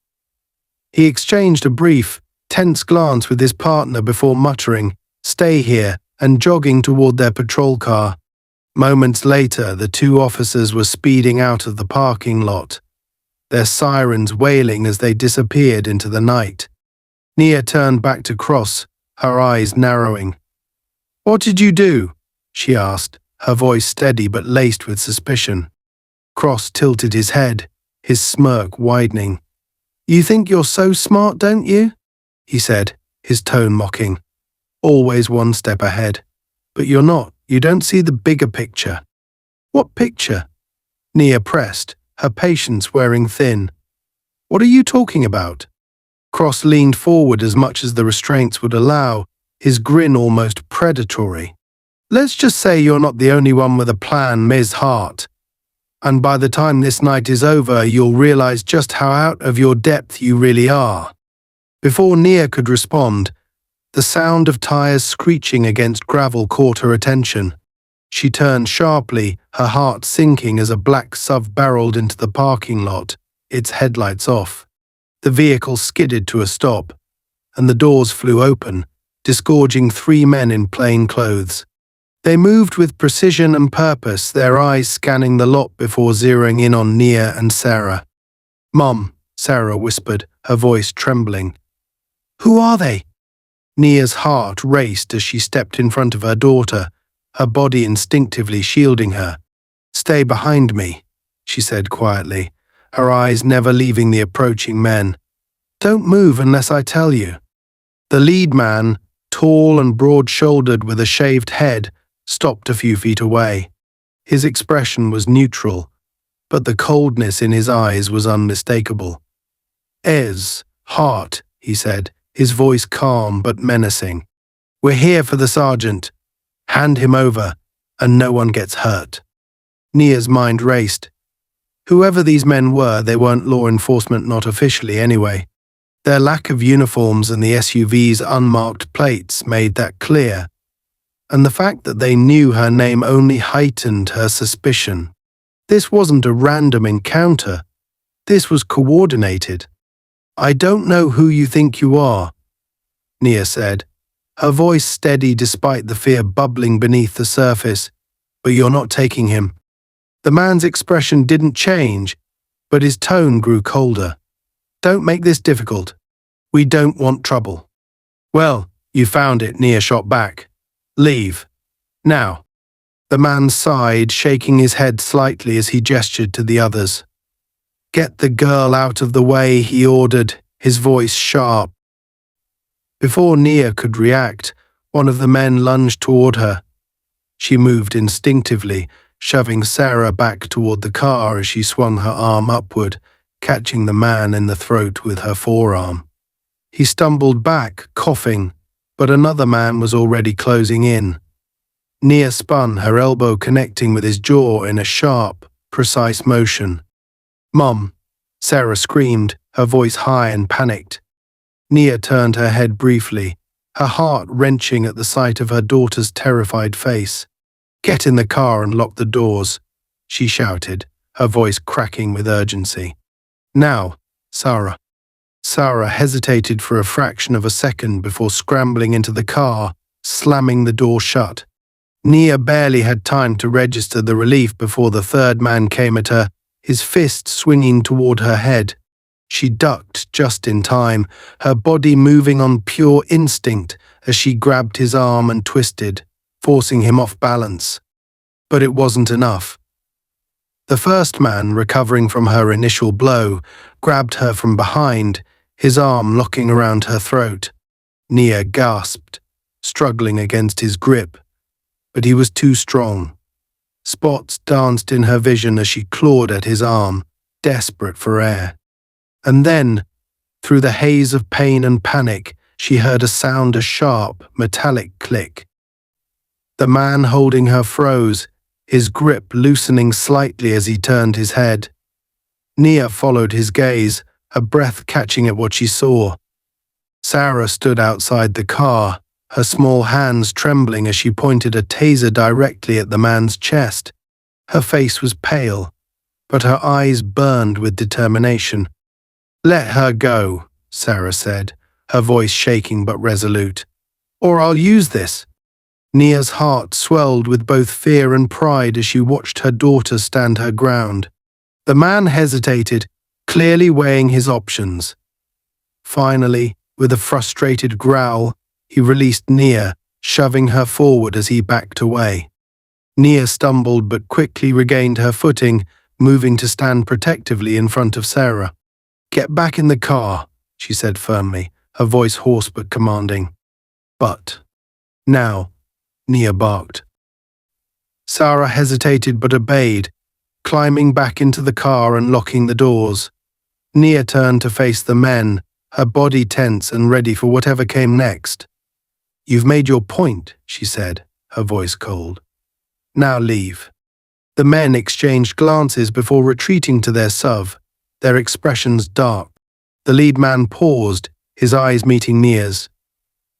He exchanged a brief, tense glance with his partner before muttering, "Stay here," and jogging toward their patrol car. Moments later, the two officers were speeding out of the parking lot, their sirens wailing as they disappeared into the night. Nia turned back to Cross, her eyes narrowing. "What did you do?" she asked, her voice steady but laced with suspicion. Cross tilted his head, his smirk widening. "You think you're so smart, don't you?" he said, his tone mocking. "Always one step ahead. But you're not. You don't see the bigger picture." "What picture?" Nia pressed, her patience wearing thin. "What are you talking about?" Cross leaned forward as much as the restraints would allow, his grin almost predatory. "Let's just say you're not the only one with a plan, Ms. Hart. And by the time this night is over, you'll realize just how out of your depth you really are." Before Nia could respond, the sound of tires screeching against gravel caught her attention. She turned sharply, her heart sinking as a black SUV barreled into the parking lot, its headlights off. The vehicle skidded to a stop, and the doors flew open, disgorging three men in plain clothes. They moved with precision and purpose, their eyes scanning the lot before zeroing in on Nia and Sarah. "Mom," Sarah whispered, her voice trembling. Who are they? Nia's heart raced as she stepped in front of her daughter, her body instinctively shielding her. Stay behind me, she said quietly, her eyes never leaving the approaching men. Don't move unless I tell you. The lead man, tall and broad-shouldered with a shaved head, stopped a few feet away. His expression was neutral, but the coldness in his eyes was unmistakable. Hart, he said, his voice calm but menacing. We're here for the sergeant. Hand him over, and no one gets hurt. Nia's mind raced. Whoever these men were, they weren't law enforcement, not officially anyway. Their lack of uniforms and the SUV's unmarked plates made that clear, and the fact that they knew her name only heightened her suspicion. This wasn't a random encounter. This was coordinated. I don't know who you think you are, Nia said, her voice steady despite the fear bubbling beneath the surface, but you're not taking him. The man's expression didn't change, but his tone grew colder. Don't make this difficult. We don't want trouble. Well, you found it, Nia shot back. Leave. Now. The man sighed, shaking his head slightly as he gestured to the others. Get the girl out of the way, he ordered, his voice sharp. Before Nia could react, one of the men lunged toward her. She moved instinctively, shoving Sarah back toward the car as she swung her arm upward, catching the man in the throat with her forearm. He stumbled back, coughing, but another man was already closing in. Nia spun, her elbow connecting with his jaw in a sharp, precise motion. Mom, Sarah screamed, her voice high and panicked. Nia turned her head briefly, her heart wrenching at the sight of her daughter's terrified face. Get in the car and lock the doors, she shouted, her voice cracking with urgency. Now, Sarah. Sarah hesitated for a fraction of a second before scrambling into the car, slamming the door shut. Nia barely had time to register the relief before the third man came at her, his fist swinging toward her head. She ducked just in time, her body moving on pure instinct as she grabbed his arm and twisted, forcing him off balance. But it wasn't enough. The first man, recovering from her initial blow, grabbed her from behind, his arm locking around her throat. Nia gasped, struggling against his grip, but he was too strong. Spots danced in her vision as she clawed at his arm, desperate for air. And then, through the haze of pain and panic, she heard a sound, a sharp, metallic click. The man holding her froze, his grip loosening slightly as he turned his head. Nia followed his gaze, her breath catching at what she saw. Sarah stood outside the car, her small hands trembling as she pointed a taser directly at the man's chest. Her face was pale, but her eyes burned with determination. Let her go, Sarah said, her voice shaking but resolute. Or I'll use this. Nia's heart swelled with both fear and pride as she watched her daughter stand her ground. The man hesitated, clearly weighing his options. Finally, with a frustrated growl, he released Nia, shoving her forward as he backed away. Nia stumbled but quickly regained her footing, moving to stand protectively in front of Sarah. Get back in the car, she said firmly, her voice hoarse but commanding. But now, Nia barked. Sarah hesitated but obeyed, climbing back into the car and locking the doors. Nia turned to face the men, her body tense and ready for whatever came next. You've made your point, she said, her voice cold. Now leave. The men exchanged glances before retreating to their SUV, their expressions dark. The lead man paused, his eyes meeting Nia's.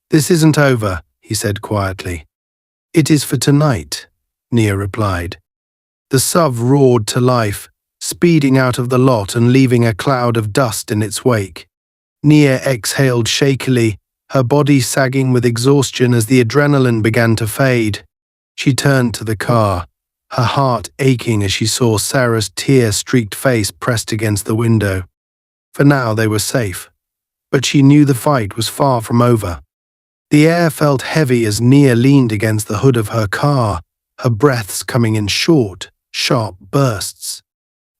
This isn't over, he said quietly. It is for tonight, Nia replied. The SUV roared to life, speeding out of the lot and leaving a cloud of dust in its wake. Nia exhaled shakily, her body sagging with exhaustion as the adrenaline began to fade. She turned to the car, her heart aching as she saw Sarah's tear-streaked face pressed against the window. For now they were safe. but she knew the fight was far from over. The air felt heavy as Nia leaned against the hood of her car, her breaths coming in short, sharp bursts.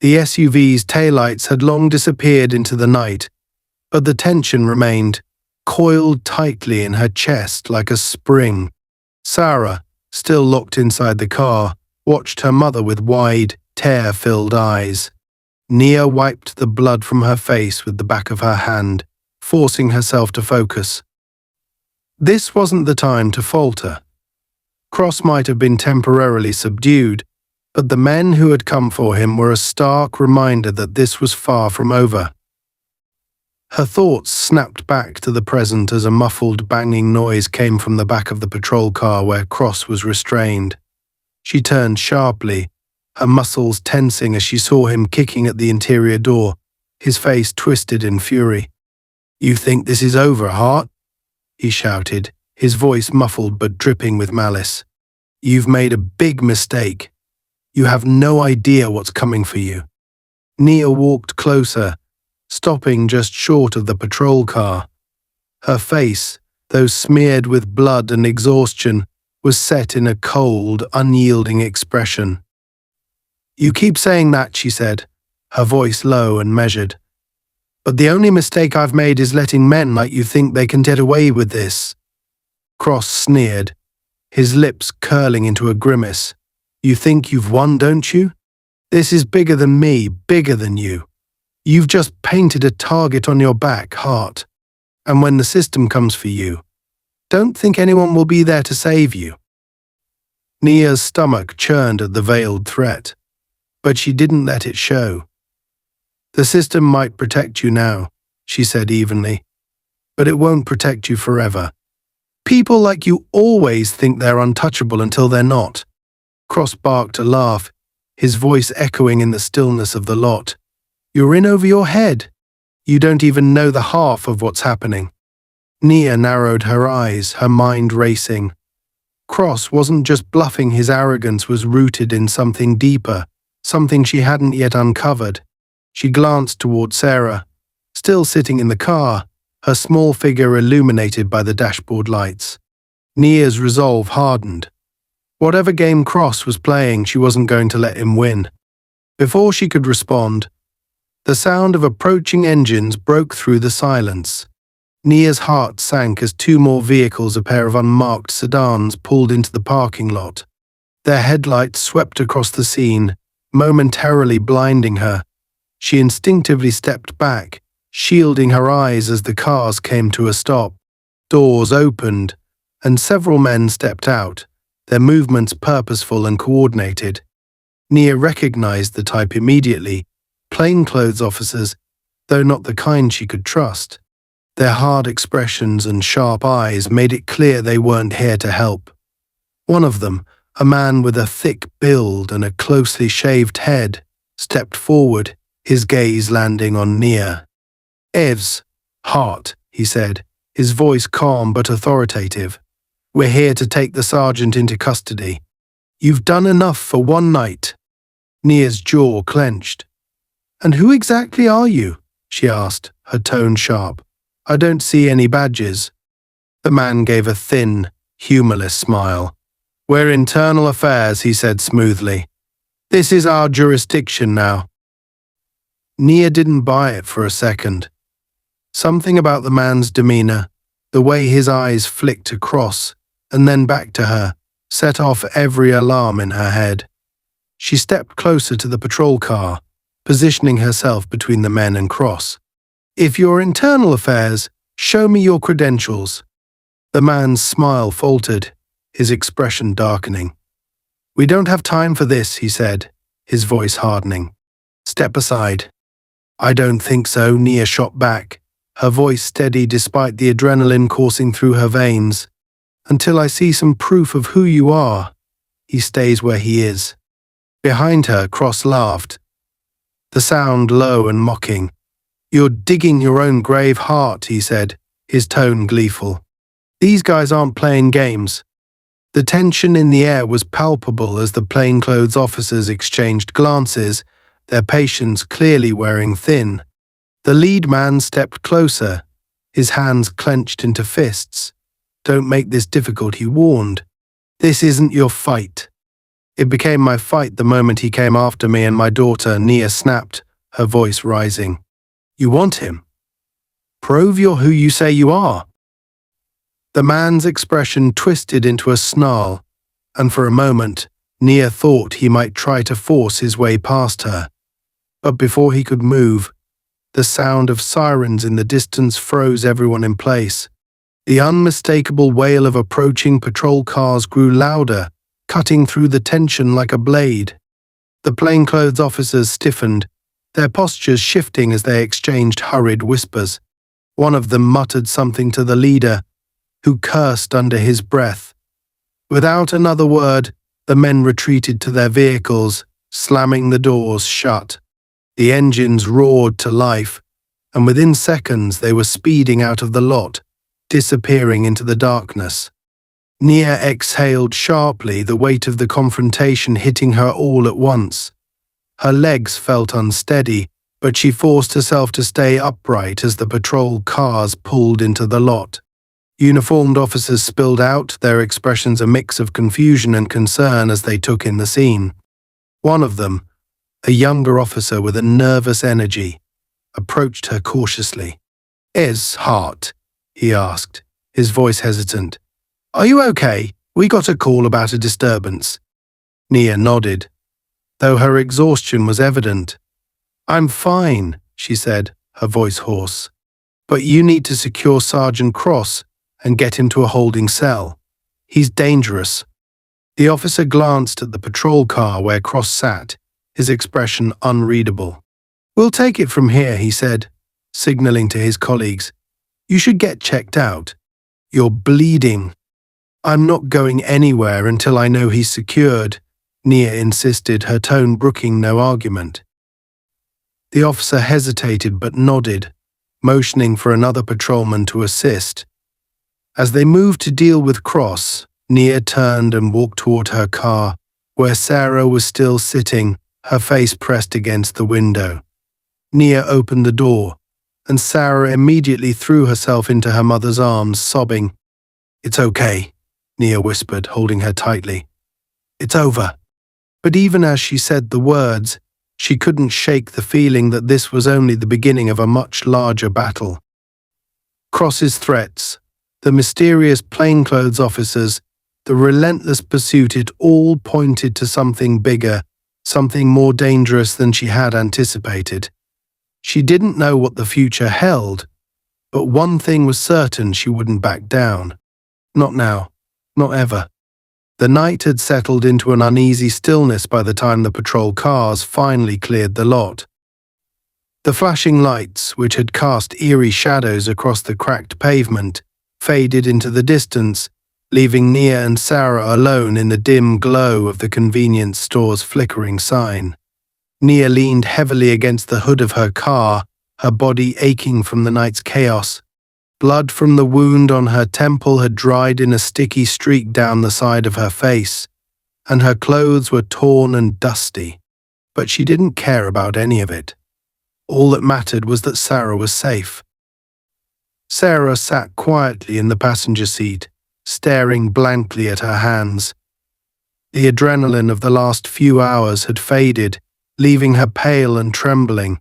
The SUV's taillights had long disappeared into the night, but the tension remained, coiled tightly in her chest like a spring. Sarah, still locked inside the car, watched her mother with wide, tear-filled eyes. Nia wiped the blood from her face with the back of her hand, forcing herself to focus. This wasn't the time to falter. Cross might have been temporarily subdued, but the men who had come for him were a stark reminder that this was far from over. Her thoughts snapped back to the present as a muffled banging noise came from the back of the patrol car where Cross was restrained. She turned sharply, her muscles tensing as she saw him kicking at the interior door, his face twisted in fury. "You think this is over, Hart?" he shouted, his voice muffled but dripping with malice. "You've made a big mistake. You have no idea what's coming for you." Nia walked closer, stopping just short of the patrol car. Her face, though smeared with blood and exhaustion, was set in a cold, unyielding expression. "You keep saying that," she said, her voice low and measured. "But the only mistake I've made is letting men like you think they can get away with this." Cross sneered, his lips curling into a grimace. "You think you've won, don't you? This is bigger than me, bigger than you. You've just painted a target on your back, Hart. And when the system comes for you, don't think anyone will be there to save you." Nia's stomach churned at the veiled threat, but she didn't let it show. "The system might protect you now," she said evenly, "but it won't protect you forever. People like you always think they're untouchable until they're not." Cross barked a laugh, his voice echoing in the stillness of the lot. "You're in over your head. You don't even know the half of what's happening." Nia narrowed her eyes, her mind racing. Cross wasn't just bluffing, his arrogance was rooted in something deeper, something she hadn't yet uncovered. She glanced toward Sarah, still sitting in the car, her small figure illuminated by the dashboard lights. Nia's resolve hardened. Whatever game Cross was playing, she wasn't going to let him win. Before she could respond, the sound of approaching engines broke through the silence. Nia's heart sank as two more vehicles, a pair of unmarked sedans, pulled into the parking lot. Their headlights swept across the scene, momentarily blinding her. She instinctively stepped back, shielding her eyes as the cars came to a stop. Doors opened, and several men stepped out, their movements purposeful and coordinated. Nia recognized the type immediately, plainclothes officers, though not the kind she could trust. Their hard expressions and sharp eyes made it clear they weren't here to help. One of them, a man with a thick build and a closely shaved head, stepped forward, his gaze landing on Nia. "Evs, Hart," he said, his voice calm but authoritative. "We're here to take the sergeant into custody. You've done enough for one night." Nia's jaw clenched. "And who exactly are you?" she asked, her tone sharp. "I don't see any badges." The man gave a thin, humorless smile. "We're internal affairs," he said smoothly. "This is our jurisdiction now." Nia didn't buy it for a second. Something about the man's demeanor, the way his eyes flicked across and then back to her, set off every alarm in her head. She stepped closer to the patrol car, positioning herself between the men and Cross. "If you're internal affairs, show me your credentials." The man's smile faltered, his expression darkening. "We don't have time for this," he said, his voice hardening. "Step aside." "I don't think so," Nia shot back, her voice steady despite the adrenaline coursing through her veins. "Until I see some proof of who you are, he stays where he is." Behind her, Cross laughed, the sound low and mocking. "You're digging your own grave, Hart," he said, his tone gleeful. "These guys aren't playing games." The tension in the air was palpable as the plainclothes officers exchanged glances, their patience clearly wearing thin. The lead man stepped closer, his hands clenched into fists. "Don't make this difficult," he warned. "This isn't your fight." "It became my fight the moment he came after me and my daughter," Nia snapped, her voice rising. "You want him? Prove you're who you say you are." The man's expression twisted into a snarl, and for a moment, Nia thought he might try to force his way past her. But before he could move, the sound of sirens in the distance froze everyone in place. The unmistakable wail of approaching patrol cars grew louder, cutting through the tension like a blade. The plainclothes officers stiffened, their postures shifting as they exchanged hurried whispers. One of them muttered something to the leader, who cursed under his breath. Without another word, the men retreated to their vehicles, slamming the doors shut. The engines roared to life, and within seconds they were speeding out of the lot, disappearing into the darkness. Nia exhaled sharply, the weight of the confrontation hitting her all at once. Her legs felt unsteady, but she forced herself to stay upright as the patrol cars pulled into the lot. Uniformed officers spilled out, their expressions a mix of confusion and concern as they took in the scene. One of them, a younger officer with a nervous energy, approached her cautiously. "Is Hart?" he asked, his voice hesitant. "Are you okay? We got a call about a disturbance." Nia nodded, though her exhaustion was evident. "I'm fine," she said, her voice hoarse. "But you need to secure Sergeant Cross and get him to a holding cell. He's dangerous." The officer glanced at the patrol car where Cross sat, his expression unreadable. "We'll take it from here," he said, signaling to his colleagues. "You should get checked out. You're bleeding." "I'm not going anywhere until I know he's secured," Nia insisted, her tone brooking no argument. The officer hesitated but nodded, motioning for another patrolman to assist. As they moved to deal with Cross, Nia turned and walked toward her car, where Sarah was still sitting, her face pressed against the window. Nia opened the door, and Sarah immediately threw herself into her mother's arms, sobbing. "It's okay," Nia whispered, holding her tightly. "It's over." But even as she said the words, she couldn't shake the feeling that this was only the beginning of a much larger battle. Cross's threats, the mysterious plainclothes officers, the relentless pursuit, it all pointed to something bigger, something more dangerous than she had anticipated. She didn't know what the future held, but one thing was certain: she wouldn't back down. Not now, not ever. The night had settled into an uneasy stillness by the time the patrol cars finally cleared the lot. The flashing lights, which had cast eerie shadows across the cracked pavement, faded into the distance, leaving Nia and Sarah alone in the dim glow of the convenience store's flickering sign. Nia leaned heavily against the hood of her car, her body aching from the night's chaos. Blood from the wound on her temple had dried in a sticky streak down the side of her face, and her clothes were torn and dusty. But she didn't care about any of it. All that mattered was that Sarah was safe. Sarah sat quietly in the passenger seat, staring blankly at her hands. The adrenaline of the last few hours had faded, leaving her pale and trembling.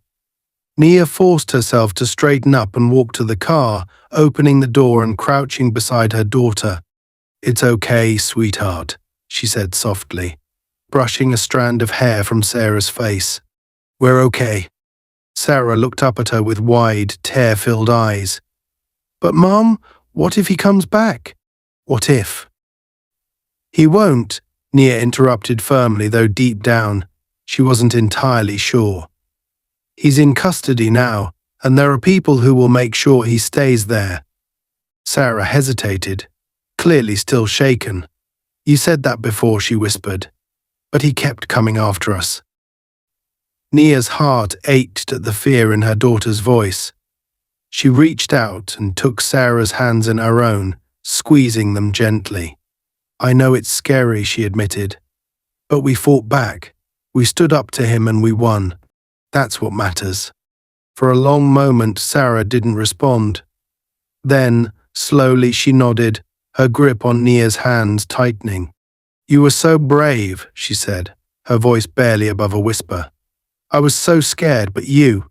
Nia forced herself to straighten up and walk to the car, opening the door and crouching beside her daughter. "It's okay, sweetheart," she said softly, brushing a strand of hair from Sarah's face. "We're okay." Sarah looked up at her with wide, tear-filled eyes. "But Mom, what if he comes back?" "What if?" "He won't," Nia interrupted firmly, though deep down, she wasn't entirely sure. "He's in custody now, and there are people who will make sure he stays there." Sarah hesitated, clearly still shaken. "You said that before," she whispered, "but he kept coming after us." Nia's heart ached at the fear in her daughter's voice. She reached out and took Sarah's hands in her own, squeezing them gently. "I know it's scary," she admitted, "but we fought back. We stood up to him and we won. That's what matters." For a long moment, Sarah didn't respond. Then, slowly she nodded, her grip on Nia's hands tightening. "You were so brave," she said, her voice barely above a whisper. "I was so scared, but you—"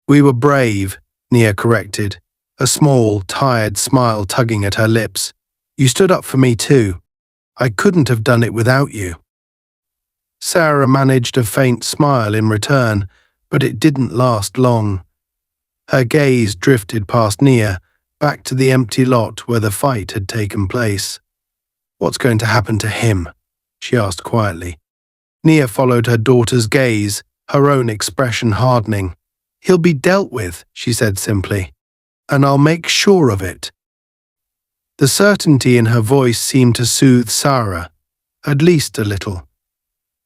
"We were brave," Nia corrected, a small, tired smile tugging at her lips. "You stood up for me too. I couldn't have done it without you." Sarah managed a faint smile in return, but it didn't last long. Her gaze drifted past Nia, back to the empty lot where the fight had taken place. "What's going to happen to him?" she asked quietly. Nia followed her daughter's gaze, her own expression hardening. "He'll be dealt with," she said simply, "and I'll make sure of it." The certainty in her voice seemed to soothe Sarah, at least a little.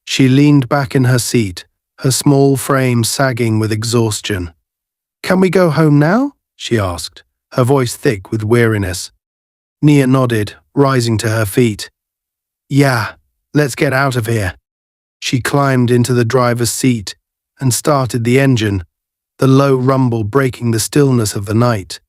She leaned back in her seat, her small frame sagging with exhaustion. "Can we go home now?" she asked, her voice thick with weariness. Nia nodded, rising to her feet. "Yeah, let's get out of here." She climbed into the driver's seat and started the engine, the low rumble breaking the stillness of the night.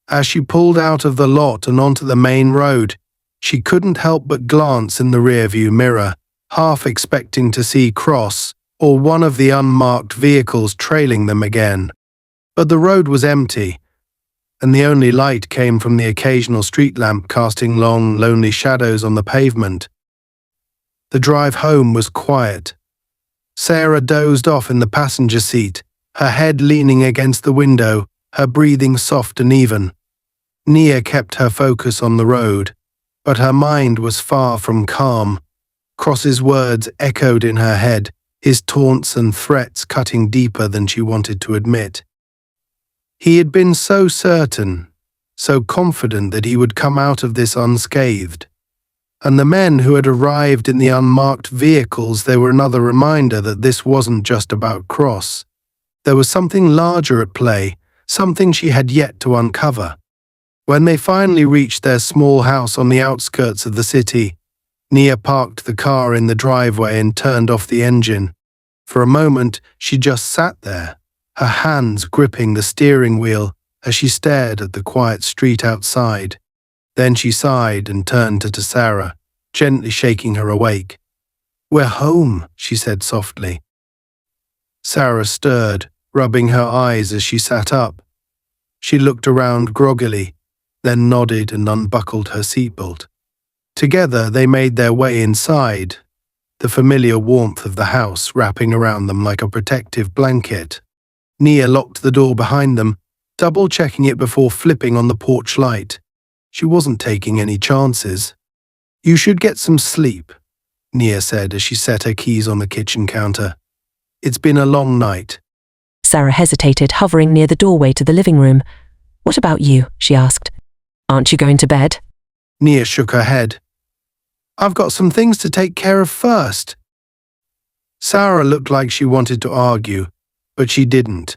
As she pulled out of the lot and onto the main road, she couldn't help but glance in the rearview mirror, half expecting to see Cross or one of the unmarked vehicles trailing them again. But the road was empty, and the only light came from the occasional street lamp casting long, lonely shadows on the pavement. The drive home was quiet. Sarah dozed off in the passenger seat, her head leaning against the window, her breathing soft and even. Nia kept her focus on the road, but her mind was far from calm. Cross's words echoed in her head, his taunts and threats cutting deeper than she wanted to admit. He had been so certain, so confident that he would come out of this unscathed. And the men who had arrived in the unmarked vehicles, they were another reminder that this wasn't just about Cross. There was something larger at play, something she had yet to uncover. When they finally reached their small house on the outskirts of the city, Nia parked the car in the driveway and turned off the engine. For a moment, she just sat there, her hands gripping the steering wheel as she stared at the quiet street outside. Then she sighed and turned to Sarah, gently shaking her awake. "We're home," she said softly. Sarah stirred, rubbing her eyes as she sat up. She looked around groggily, then nodded and unbuckled her seatbelt. Together they made their way inside, the familiar warmth of the house wrapping around them like a protective blanket. Nia locked the door behind them, double-checking it before flipping on the porch light. She wasn't taking any chances. "You should get some sleep," Nia said as she set her keys on the kitchen counter. "It's been a long night." Sarah hesitated, hovering near the doorway to the living room. "What about you?" she asked. "Aren't you going to bed?" Nia shook her head. "I've got some things to take care of first." Sarah looked like she wanted to argue, but she didn't.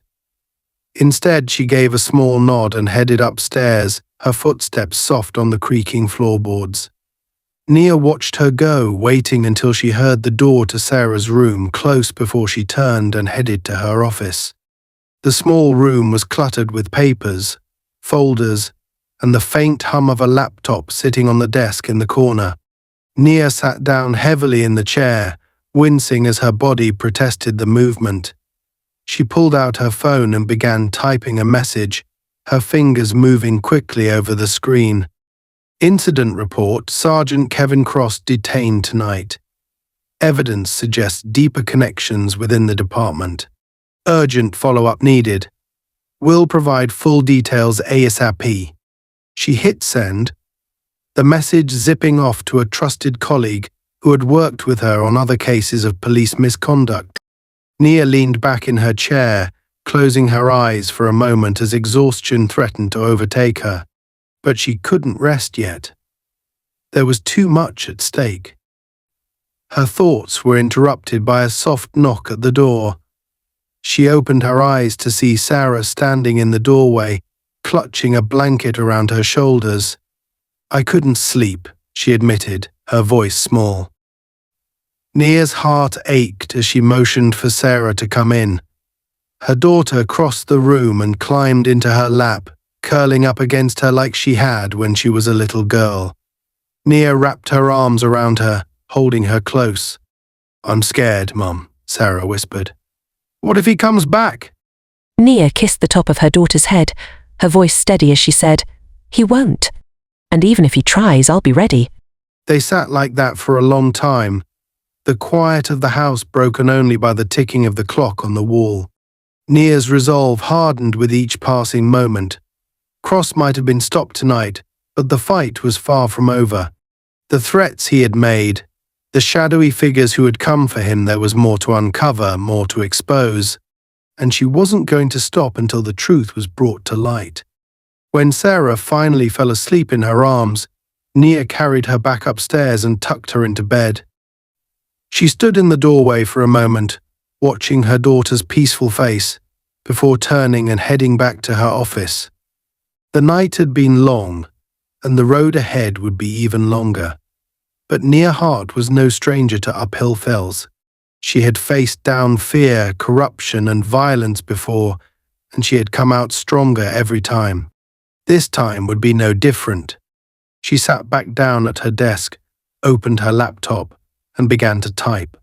Instead, she gave a small nod and headed upstairs, her footsteps soft on the creaking floorboards. Nia watched her go, waiting until she heard the door to Sarah's room close before she turned and headed to her office. The small room was cluttered with papers, folders, and the faint hum of a laptop sitting on the desk in the corner. Nia sat down heavily in the chair, wincing as her body protested the movement. She pulled out her phone and began typing a message, her fingers moving quickly over the screen. "Incident report, Sergeant Kevin Cross detained tonight. Evidence suggests deeper connections within the department. Urgent follow-up needed. Will provide full details ASAP." She hit send, the message zipping off to a trusted colleague who had worked with her on other cases of police misconduct. Nia leaned back in her chair, closing her eyes for a moment as exhaustion threatened to overtake her. But she couldn't rest yet. There was too much at stake. Her thoughts were interrupted by a soft knock at the door. She opened her eyes to see Sarah standing in the doorway, clutching a blanket around her shoulders. "I couldn't sleep," she admitted, her voice small. Nia's heart ached as she motioned for Sarah to come in. Her daughter crossed the room and climbed into her lap, curling up against her like she had when she was a little girl. Nia wrapped her arms around her, holding her close. "I'm scared, Mum," Sarah whispered. "What if he comes back?" Nia kissed the top of her daughter's head, her voice steady as she said, "He won't. And even if he tries, I'll be ready." They sat like that for a long time, the quiet of the house broken only by the ticking of the clock on the wall. Nia's resolve hardened with each passing moment. Cross might have been stopped tonight, but the fight was far from over. The threats he had made, the shadowy figures who had come for him, there was more to uncover, more to expose, and she wasn't going to stop until the truth was brought to light. When Sarah finally fell asleep in her arms, Nia carried her back upstairs and tucked her into bed. She stood in the doorway for a moment, watching her daughter's peaceful face, before turning and heading back to her office. The night had been long, and the road ahead would be even longer. But Nia Hart was no stranger to uphill fells. She had faced down fear, corruption, and violence before, and she had come out stronger every time. This time would be no different. She sat back down at her desk, opened her laptop, and began to type.